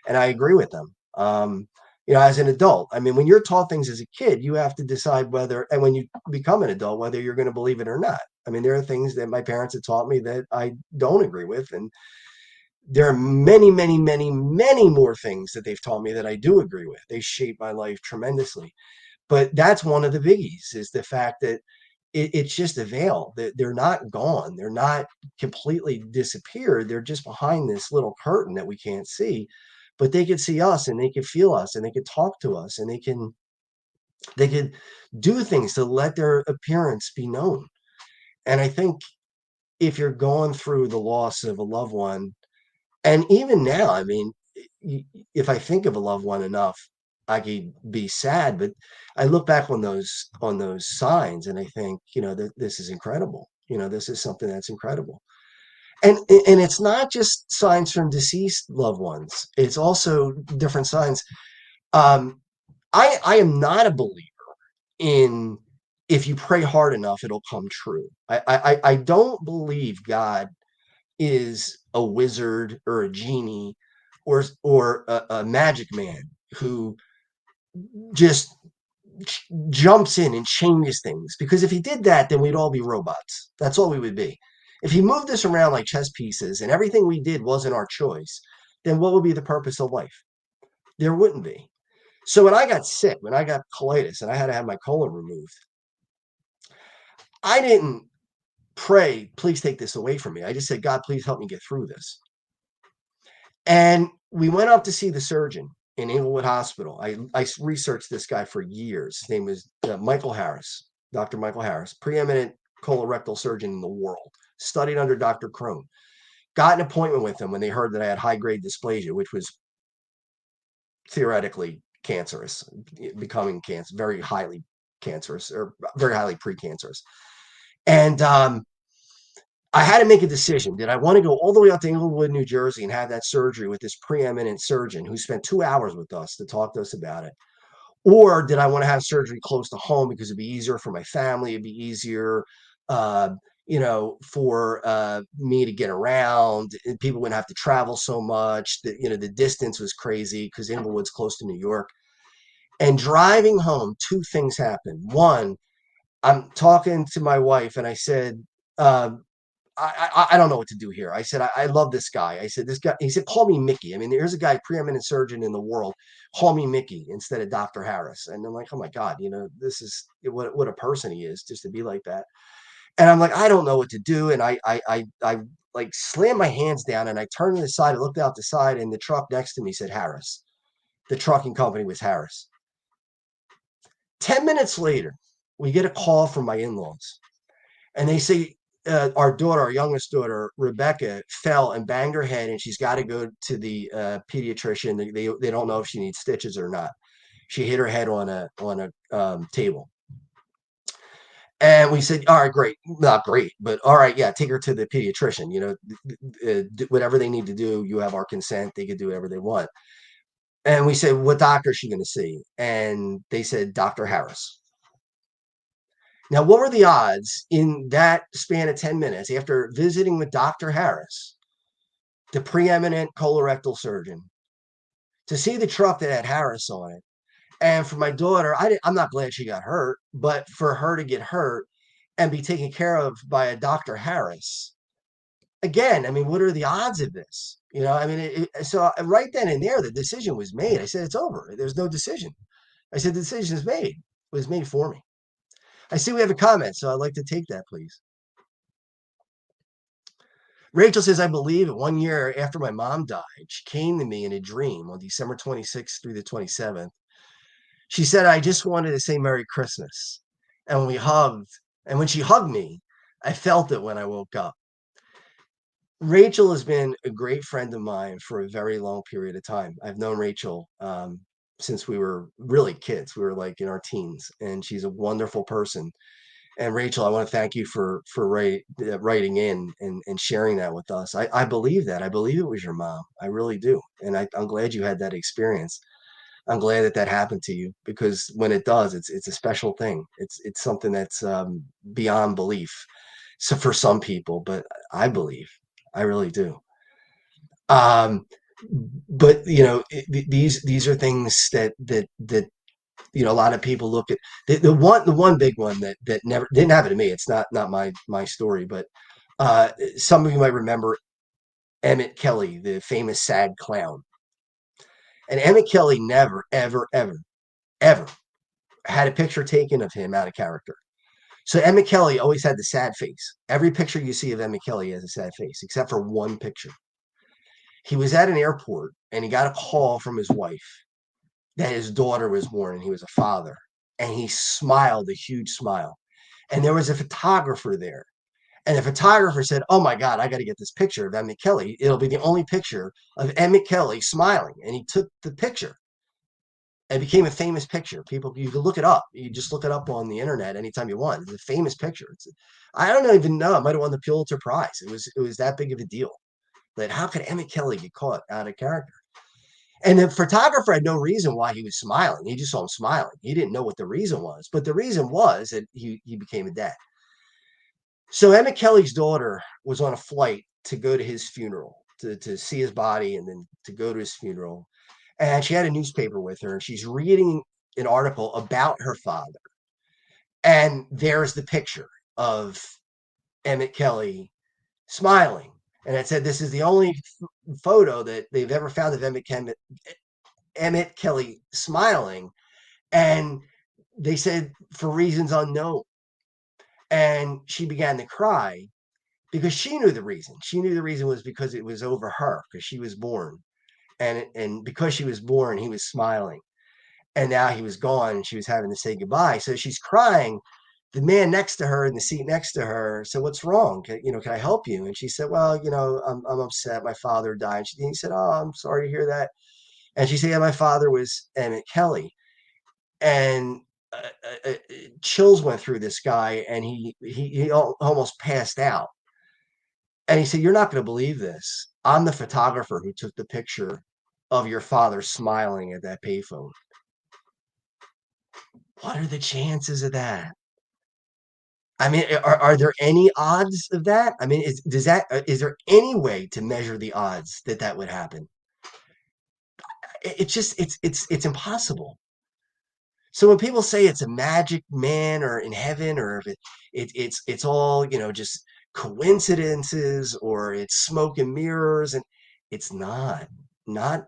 S2: And I agree with them. As an adult, I mean, when you're taught things as a kid, you have to decide whether, and when you become an adult, whether you're going to believe it or not. I mean, there are things that my parents had taught me that I don't agree with. And there are many, many, many, many more things that they've taught me that I do agree with. They shape my life tremendously. But that's one of the biggies, is the fact that it's just a veil. They're not gone. They're not completely disappeared. They're just behind this little curtain that we can't see. But they can see us, and they can feel us, and they can talk to us, and they can do things to let their appearance be known. And I think if you're going through the loss of a loved one, and even now, I mean, if I think of a loved one enough, I could be sad, but I look back on those signs, and I think, this is incredible. This is something that's incredible. And it's not just signs from deceased loved ones. It's also different signs. Um, I am not a believer in, if you pray hard enough, it'll come true. I don't believe God is a wizard or a genie or a magic man who just jumps in and changes things. Because if he did that, then we'd all be robots. That's all we would be. If he moved us around like chess pieces and everything we did wasn't our choice, then what would be the purpose of life? There wouldn't be. So when I got sick, when I got colitis and I had to have my colon removed, I didn't pray, please take this away from me. I just said, God, please help me get through this. And we went up to see the surgeon in Inglewood Hospital. I researched this guy for years. His name was Michael Harris, Dr. Michael Harris, preeminent colorectal surgeon in the world, studied under Dr. Crone. Got an appointment with him when they heard that I had high-grade dysplasia, which was theoretically cancerous, becoming cancer, very highly cancerous, or very highly precancerous. And I had to make a decision. Did I want to go all the way out to Englewood, New Jersey, and have that surgery with this preeminent surgeon who spent 2 hours with us to talk to us about it? Or did I want to have surgery close to home because it'd be easier for my family? It'd be easier, for me to get around. People wouldn't have to travel so much. The distance was crazy because Inglewood's close to New York. And driving home, two things happened. One, I'm talking to my wife, and I said, uh, I don't know what to do here. I said, I love this guy. I said, this guy, he said, call me Mickey. I mean, here's a guy, preeminent surgeon in the world. Call me Mickey instead of Dr. Harris. And I'm like, oh my God, this is what a person he is, just to be like that. And I'm like, I don't know what to do. And I like slammed my hands down, and I turned to the side, I looked out the side, and the truck next to me said Harris. The trucking company was Harris. 10 minutes later, we get a call from my in-laws, and they say, our daughter, our youngest daughter, Rebecca, fell and banged her head, and she's got to go to the pediatrician. They don't know if she needs stitches or not. She hit her head on a table. And we said, all right, great. Not great, but all right, yeah, take her to the pediatrician. Whatever they need to do, you have our consent. They could do whatever they want. And we said, what doctor is she going to see? And they said, Dr. Harris. Now, what were the odds in that span of 10 minutes after visiting with Dr. Harris, the preeminent colorectal surgeon, to see the truck that had Harris on it? And for my daughter, I'm not glad she got hurt, but for her to get hurt and be taken care of by a Dr. Harris, again, I mean, what are the odds of this? I mean, so right then and there, the decision was made. I said, it's over. There's no decision. I said, the decision is made. It was made for me. I see we have a comment, so I'd like to take that, please. Rachel says, I believe 1 year after my mom died, she came to me in a dream on December 26th through the 27th. She said, I just wanted to say Merry Christmas. And when she hugged me, I felt it when I woke up. Rachel has been a great friend of mine for a very long period of time. I've known Rachel since we were really kids. We were like in our teens, and she's a wonderful person. And Rachel, I want to thank you for writing in and sharing that with us. I believe that. I believe it was your mom. I really do. And I'm glad you had that experience. I'm glad that happened to you, because when it does, it's a special thing. It's something that's beyond belief. So for some people, but I believe, I really do. Um, but these are things that a lot of people look at. The one big one that never didn't happen to me. It's not my story, but some of you might remember Emmett Kelly, the famous sad clown. And Emmett Kelly never, ever, ever, ever had a picture taken of him out of character. So Emmett Kelly always had the sad face. Every picture you see of Emmett Kelly has a sad face, except for one picture. He was at an airport and he got a call from his wife that his daughter was born and he was a father. And he smiled a huge smile. And there was a photographer there. And the photographer said, "Oh my God, I got to get this picture of Emmett Kelly. It'll be the only picture of Emmett Kelly smiling." And he took the picture. It became a famous picture. People, you can look it up. You just look it up on the internet anytime you want. It's a famous picture. I don't even know. It might have won the Pulitzer Prize. It was that big of a deal. That how could Emmett Kelly get caught out of character? And the photographer had no reason why he was smiling. He just saw him smiling. He didn't know what the reason was, but the reason was that he became a dad. So Emmett Kelly's daughter was on a flight to go to his funeral, to see his body and then to go to his funeral. And she had a newspaper with her and she's reading an article about her father. And there's the picture of Emmett Kelly smiling. And it said, this is the only photo that they've ever found of Emmett Kelly smiling. And they said, for reasons unknown. And she began to cry because she knew the reason. She knew the reason was because it was over her, because she was born. And because she was born, he was smiling. And now he was gone and she was having to say goodbye. So she's crying. The man next to her in the seat next to her said, "What's wrong? Can I help you?" And she said, "Well, I'm upset. My father died." And he said, "Oh, I'm sorry to hear that." And she said, "Yeah, my father was Emmett Kelly." And chills went through this guy and he almost passed out. And he said, "You're not going to believe this. I'm the photographer who took the picture of your father smiling at that payphone." What are the chances of that? I mean, are there any odds of that? I mean, is there any way to measure the odds that that would happen? It's just it's impossible. So when people say it's a magic man or in heaven or if it's all just coincidences or it's smoke and mirrors, and it's not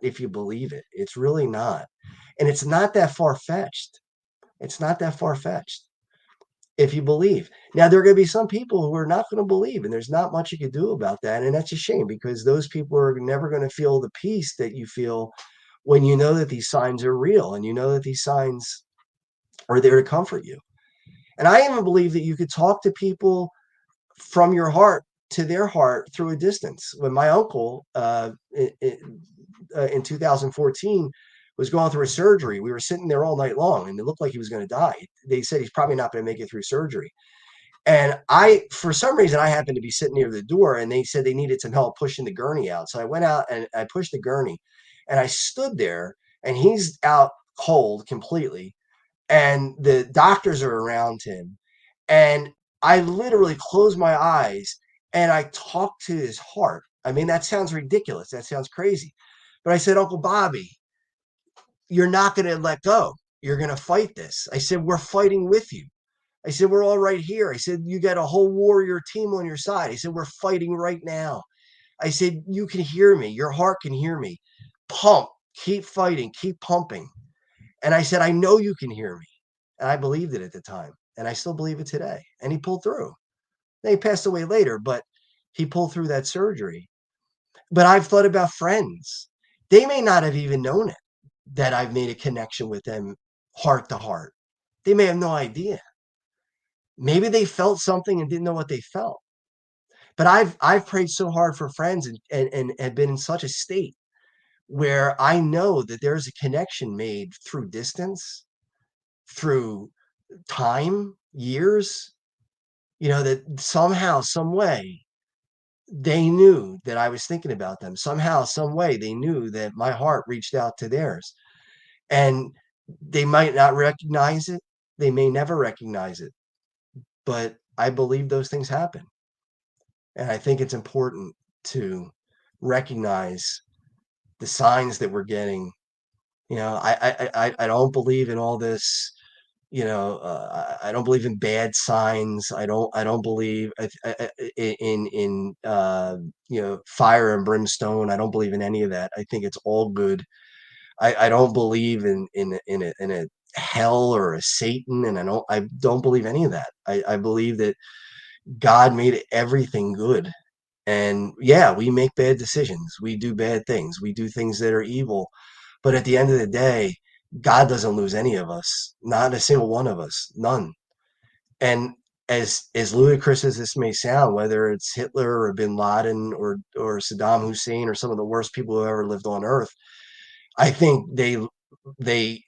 S2: if you believe it. It's really not, and it's not that far fetched. It's not that far fetched. If you believe. Now, there are going to be some people who are not going to believe, and there's not much you can do about that. And that's a shame because those people are never going to feel the peace that you feel when you know that these signs are real and you know that these signs are there to comfort you. And I even believe that you could talk to people from your heart to their heart through a distance. When my uncle in 2014 was going through a surgery, we were sitting there all night long and it looked like he was going to die. They said he's probably not going to make it through surgery. And for some reason, I happened to be sitting near the door and they said they needed some help pushing the gurney out. So I went out and I pushed the gurney and I stood there and he's out cold completely. And the doctors are around him. And I literally closed my eyes and I talked to his heart. I mean, that sounds ridiculous. That sounds crazy. But I said, "Uncle Bobby, you're not going to let go. You're going to fight this." I said, "We're fighting with you." I said, "We're all right here." I said, "You got a whole warrior team on your side." I said, "We're fighting right now." I said, "You can hear me. Your heart can hear me. Pump, keep fighting, keep pumping." And I said, "I know you can hear me." And I believed it at the time. And I still believe it today. And he pulled through. Then he passed away later, but he pulled through that surgery. But I've thought about friends. They may not have even known it, that I've made a connection with them heart to heart. They may have no idea. Maybe they felt something and didn't know what they felt. But I've prayed so hard for friends and been in such a state where I know that there's a connection made through distance, through time, years, that somehow, some way they knew that I was thinking about them. Somehow, some way they knew that my heart reached out to theirs. And they might not recognize it. They may never recognize it. But I believe those things happen. And I think it's important to recognize the signs that we're getting. I don't believe in all this. I don't believe in bad signs. I don't believe in fire and brimstone. I don't believe in any of that. I think it's all good. I don't believe in a hell or a Satan, and I don't believe any of that. I believe that God made everything good. And yeah, we make bad decisions. We do bad things. We do things that are evil. But at the end of the day, God doesn't lose any of us, not a single one of us, none. And as ludicrous as this may sound, whether it's Hitler or Bin Laden or Saddam Hussein or some of the worst people who ever lived on earth, I think they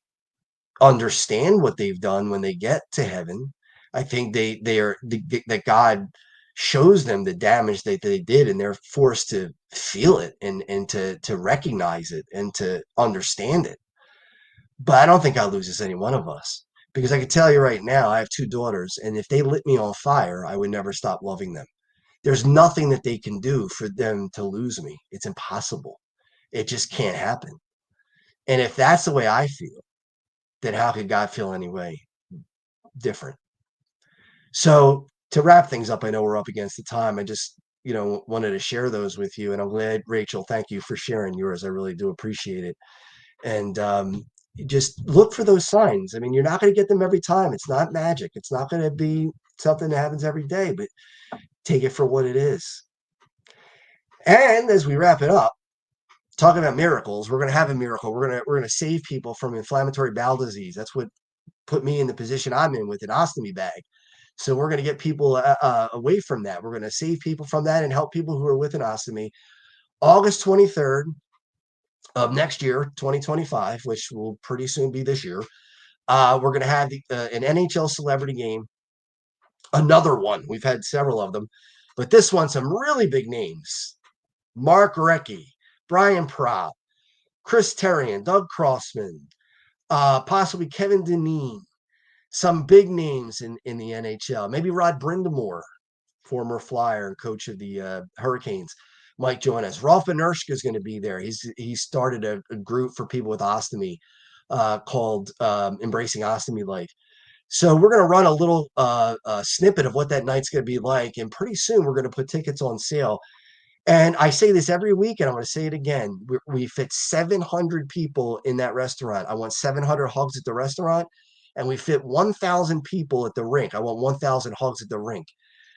S2: understand what they've done when they get to heaven. I think that God shows them the damage that they did, and they're forced to feel it and to recognize it and to understand it. But I don't think God loses any one of us, because I can tell you right now, I have two daughters, and if they lit me on fire, I would never stop loving them. There's nothing that they can do for them to lose me. It's impossible. It just can't happen. And if that's the way I feel, then how could God feel any way different? So to wrap things up, I know we're up against the time. I just, wanted to share those with you. And I'm glad, Rachel, thank you for sharing yours. I really do appreciate it. And just look for those signs. I mean, you're not going to get them every time. It's not magic. It's not going to be something that happens every day, but take it for what it is. And as we wrap it up, talking about miracles, we're going to have a miracle. We're going to save people from inflammatory bowel disease. That's what put me in the position I'm in with an ostomy bag. So we're going to get people away from that. We're going to save people from that and help people who are with an ostomy. August 23rd of next year, 2025, which will pretty soon be this year, we're going to have an NHL celebrity game. Another one. We've had several of them, but this one, some really big names. Mark Recchi, Brian Propp, Chris Terrian, Doug Crossman, possibly Kevin Dineen, some big names in the NHL. Maybe Rod Brindamore, former Flyer and coach of the Hurricanes, might join us. Rolf Benershka is going to be there. He started a group for people with ostomy called Embracing Ostomy Life. So we're going to run a little snippet of what that night's going to be like. And pretty soon we're going to put tickets on sale. And I say this every week, and I'm going to say it again. We fit 700 people in that restaurant. I want 700 hugs at the restaurant, and we fit 1,000 people at the rink. I want 1,000 hugs at the rink.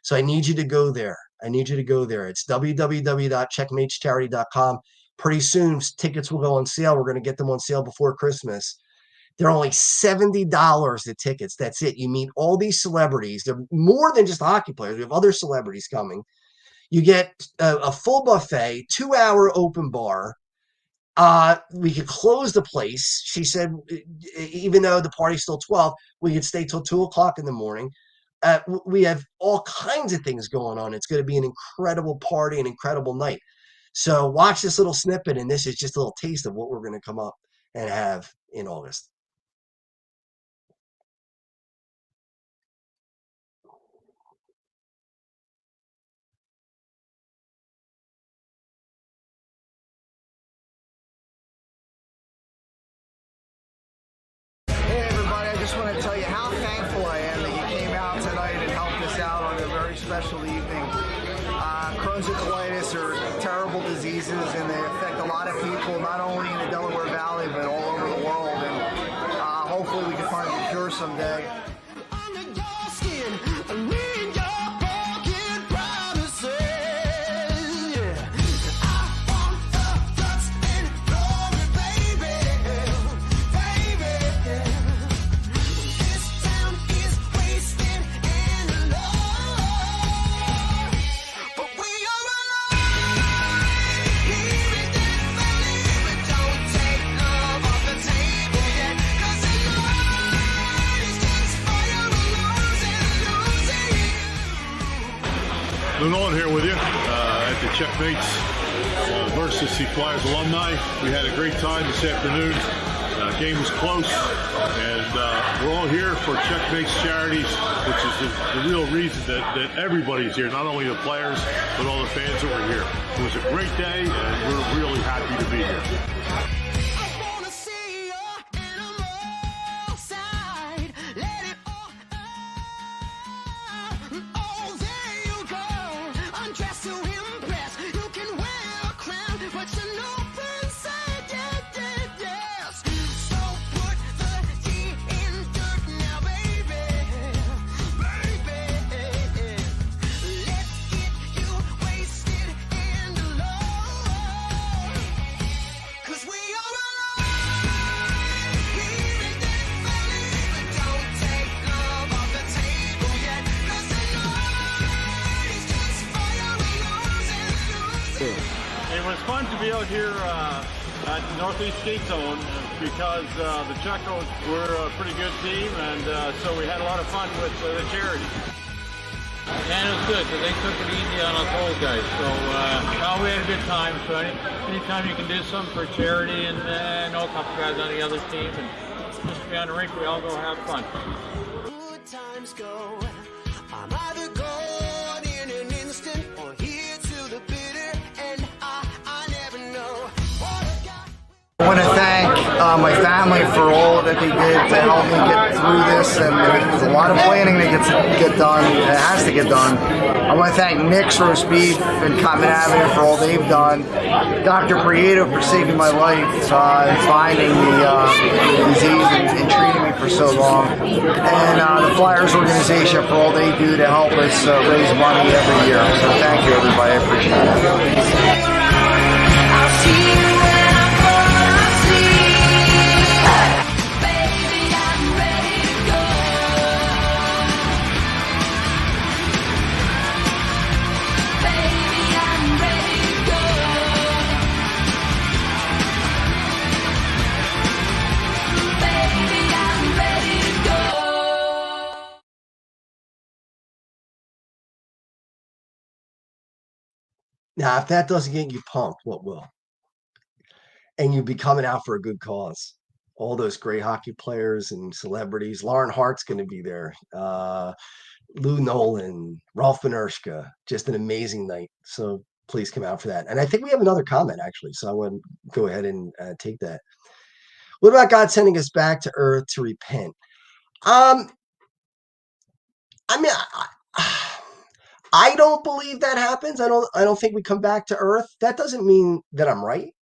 S2: So I need you to go there. It's www.checkmatescharity.com. Pretty soon, tickets will go on sale. We're going to get them on sale before Christmas. They're only $70 the tickets. That's it. You meet all these celebrities. They're more than just hockey players. We have other celebrities coming. You get a full buffet, 2-hour open bar. We could close the place. She said, even though the party's still 12, we could stay till 2 o'clock in the morning. We have all kinds of things going on. It's going to be an incredible party, an incredible night. So watch this little snippet, and this is just a little taste of what we're going to come up and have in August.
S3: I just want to tell you how thankful I am that you came out tonight and helped us out on a very special evening. Crohn's and colitis are terrible diseases, and they affect a lot of people, not only in the Delaware Valley, but all over the world. And hopefully we can find a cure someday.
S4: Nolan here with you at the Checkmates versus the Flyers alumni. We had a great time this afternoon. game was close, and we're all here for Checkmates Charities, which is the real reason that everybody's here, not only the players, but all the fans that were here. It was a great day, and we're really happy to be here.
S5: It was fun to be out here at Northeast Skate Zone because the Checos were a pretty good team, and so we had a lot of fun with the charity. And it was good because they took it easy on us old guys. So we had a good time. So anytime you can do something for charity, and I know a couple guys on the other team, and just be on the rink, we all go have fun.
S6: Good times go. I'm either gone in an instant or here to the bitter end. I never know what I got.
S3: I want to thank my family for all that they did to help me get through this, and there's a lot of planning that get done. It has to get done. I want to thank Nick's Roast Beef and Cotton Avenue for all they've done. Dr. Prieto for saving my life and finding the disease and treating me for so long. And the Flyers organization for all they do to help us raise money every year. So thank you, everybody. I appreciate it.
S6: I'll see you when I'm gone. I'll see. Baby, I'm ready to go. Baby, I'm ready to go. Baby, I'm ready to go.
S2: Now, if that doesn't get you pumped, what will? And you be coming out for a good cause. All those great hockey players and celebrities. Lauren Hart's going to be there. Lou Nolan, Rolf Benershka. Just an amazing night. So please come out for that. And I think we have another comment, actually. So I want to go ahead and take that. What about God sending us back to earth to repent? I mean, I don't believe that happens. I don't think we come back to earth. That doesn't mean that I'm right.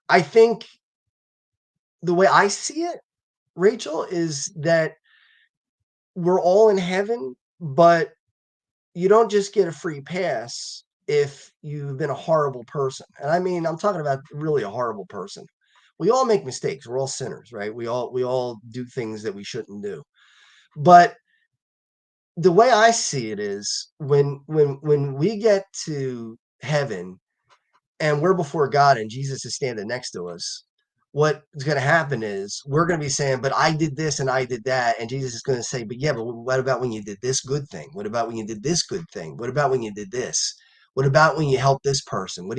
S2: I think the way I see it, Rachel, is that we're all in heaven, but you don't just get a free pass if you've been a horrible person. And I mean, I'm talking about really a horrible person. We all make mistakes. We're all sinners, right? We all do things that we shouldn't do. But the way I see it is when we get to heaven and we're before God and Jesus is standing next to us, what's going to happen is we're going to be saying, but I did this and I did that. And Jesus is going to say, but yeah, but what about when you did this good thing? What about when you did this good thing? What about when you did this? What about when you helped this person?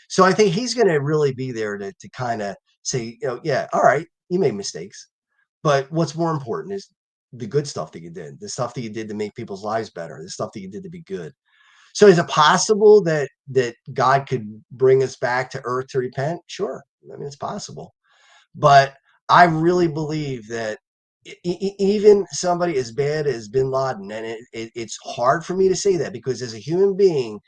S2: So I think he's going to really be there to kind of say, yeah, all right, you made mistakes. But what's more important is the good stuff that you did, the stuff that you did to make people's lives better, the stuff that you did to be good. So is it possible that God could bring us back to earth to repent? Sure. I mean, it's possible. But I really believe that even somebody as bad as bin Laden, and it's hard for me to say that because as a human being,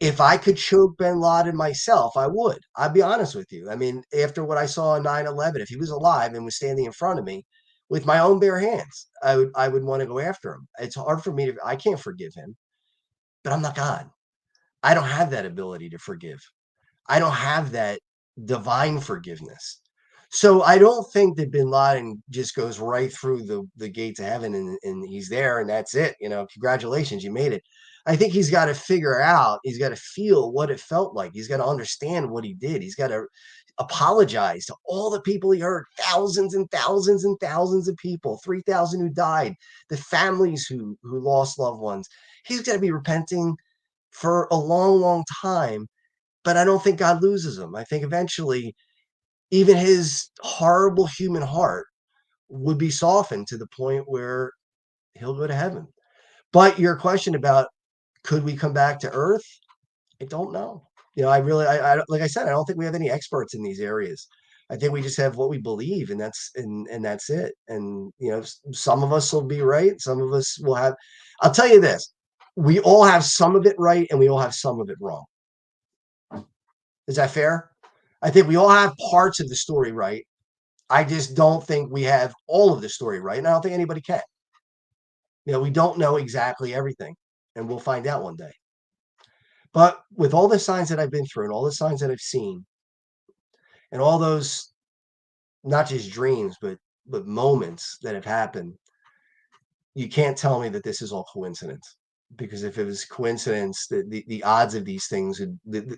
S2: if I could choke bin Laden myself, I would. I'd be honest with you. I mean, after what I saw on 9/11, if he was alive and was standing in front of me with my own bare hands, I would want to go after him. It's hard for me I can't forgive him. But I'm not God. I don't have that ability to forgive. I don't have that divine forgiveness. So I don't think that bin Laden just goes right through the gates of heaven and he's there and that's it. Congratulations, you made it. I think he's got to figure out, he's got to feel what it felt like. He's got to understand what he did. He's got to apologize to all the people he hurt, thousands and thousands and thousands of people, 3,000 who died, the families who lost loved ones. He's got to be repenting for a long, long time, but I don't think God loses him. I think eventually even his horrible human heart would be softened to the point where he'll go to heaven. But your question about could we come back to earth? I don't know. I really, like I said, I don't think we have any experts in these areas. I think we just have what we believe, and that's it. And some of us will be right, some of us will have. I'll tell you this: we all have some of it right, and we all have some of it wrong. Is that fair? I think we all have parts of the story right. I just don't think we have all of the story right, and I don't think anybody can. We don't know exactly everything, and we'll find out one day. But with all the signs that I've been through and all the signs that I've seen and all those, not just dreams, but moments that have happened, you can't tell me that this is all coincidence. Because if it was coincidence, the odds of these things,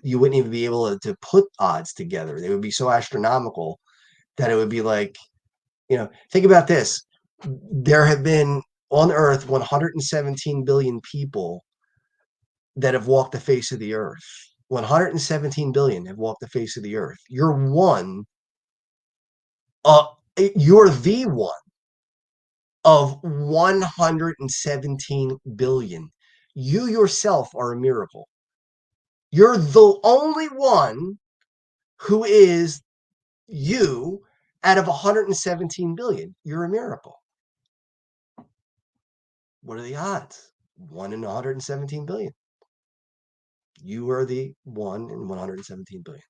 S2: you wouldn't even be able to put odds together. They would be so astronomical that it would be like, think about this. There have been on Earth 117 billion people that have walked the face of the earth. 117 billion have walked the face of the earth. You're the one of 117 billion. You yourself are a miracle. You're the only one who is you out of 117 billion. You're a miracle. What are the odds? 1 in 117 billion. You are the 1 in 117 billion.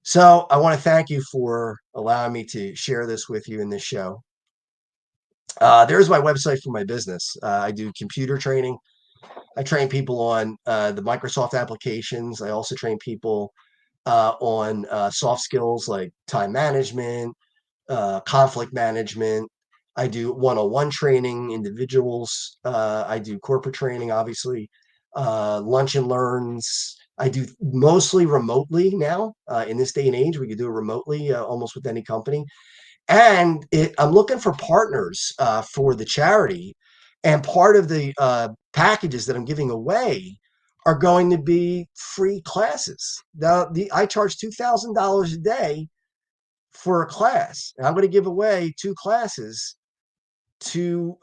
S2: So I want to thank you for allowing me to share this with you in this show. There's my website for my business. I do computer training. I train people on the Microsoft applications. I also train people on soft skills like time management, conflict management. I do one-on-one training, individuals. I do corporate training, obviously, lunch and learns. I do mostly remotely now. In this day and age, we can do it remotely almost with any company. And I'm looking for partners for the charity. And part of the packages that I'm giving away are going to be free classes. Now, I charge $2,000 a day for a class. And I'm going to give away 2 classes to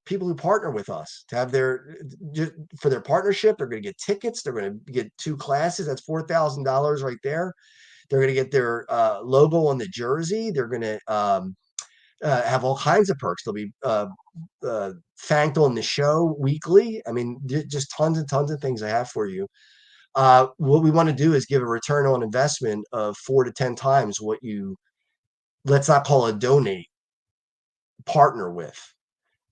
S2: people who partner with us to have for their partnership. They're going to get tickets. They're going to get 2 classes. That's $4,000 right there. They're going to get their logo on the jersey. They're going to have all kinds of perks. They'll be thanked on the show weekly. I mean, just tons and tons of things I have for you. What we want to do is give a return on investment of 4 to 10 times what you, let's not call it donate, partner with.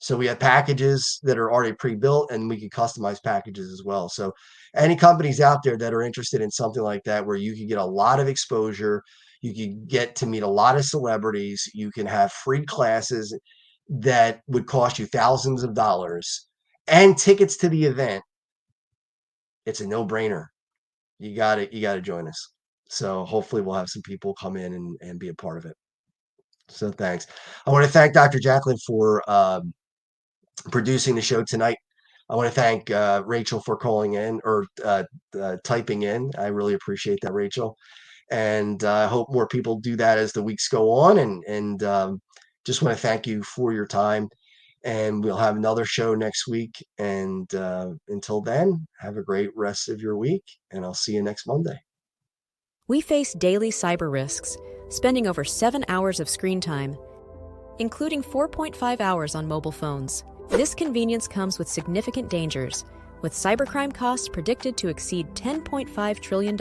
S2: So we have packages that are already pre-built, and we can customize packages as well. So any companies out there that are interested in something like that, where you can get a lot of exposure, you can get to meet a lot of celebrities, you can have free classes that would cost you thousands of dollars, and tickets to the event, it's a no-brainer. You got to join us. So hopefully we'll have some people come in and be a part of it. So thanks. I want to thank Dr. Jacalyn for producing the show tonight. I want to thank Rachel for calling in or typing in. I really appreciate that, Rachel. And I hope more people do that as the weeks go on. And just want to thank you for your time. And we'll have another show next week. And until then, have a great rest of your week. And I'll see you next Monday.
S7: We face daily cyber risks, spending over 7 hours of screen time, including 4.5 hours on mobile phones. This convenience comes with significant dangers, with cybercrime costs predicted to exceed $10.5 trillion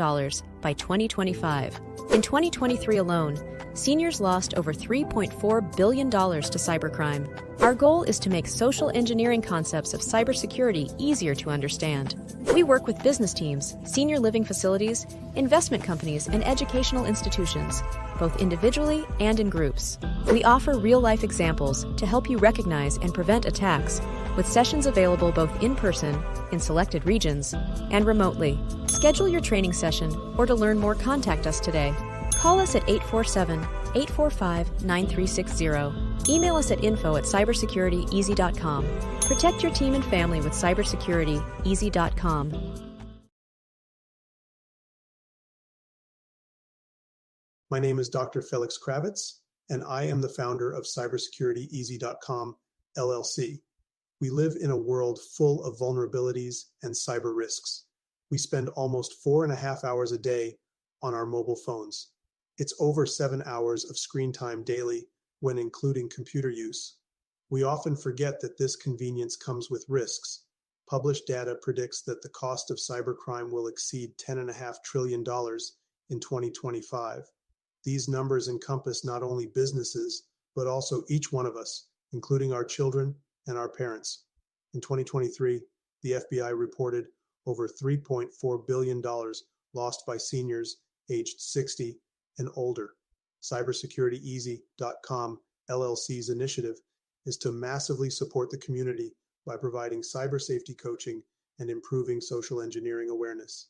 S7: by 2025. In 2023 alone, seniors lost over $3.4 billion to cybercrime. Our goal is to make social engineering concepts of cybersecurity easier to understand. We work with business teams, senior living facilities, investment companies, and educational institutions, both individually and in groups. We offer real-life examples to help you recognize and prevent attacks, with sessions available both in person, in selected regions, and remotely. Schedule your training session, or to learn more, contact us today. Call us at 847-845-9360. Email us at info@cybersecurityeasy.com. Protect your team and family with cybersecurityeasy.com.
S8: My name is Dr. Felix Kravitz, and I am the founder of cybersecurityeasy.com, LLC. We live in a world full of vulnerabilities and cyber risks. We spend almost 4.5 hours a day on our mobile phones. It's over 7 hours of screen time daily when including computer use. We often forget that this convenience comes with risks. Published data predicts that the cost of cybercrime will exceed $10.5 trillion in 2025. These numbers encompass not only businesses, but also each one of us, including our children and our parents. In 2023, the FBI reported over $3.4 billion lost by seniors aged 60 and older. Cybersecurityeasy.com LLC's initiative is to massively support the community by providing cyber safety coaching and improving social engineering awareness.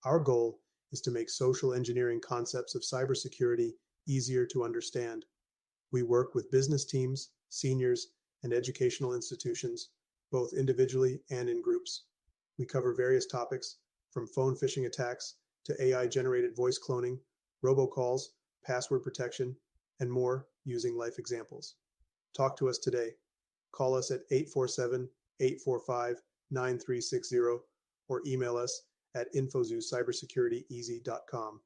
S8: Our goal is to make social engineering concepts of cybersecurity easier to understand. We work with business teams, seniors, and educational institutions, both individually and in groups. We cover various topics from phone phishing attacks to AI-generated voice cloning, robocalls, password protection, and more using life examples. Talk to us today. Call us at 847-845-9360 or email us at info@cybersecurityeasy.com.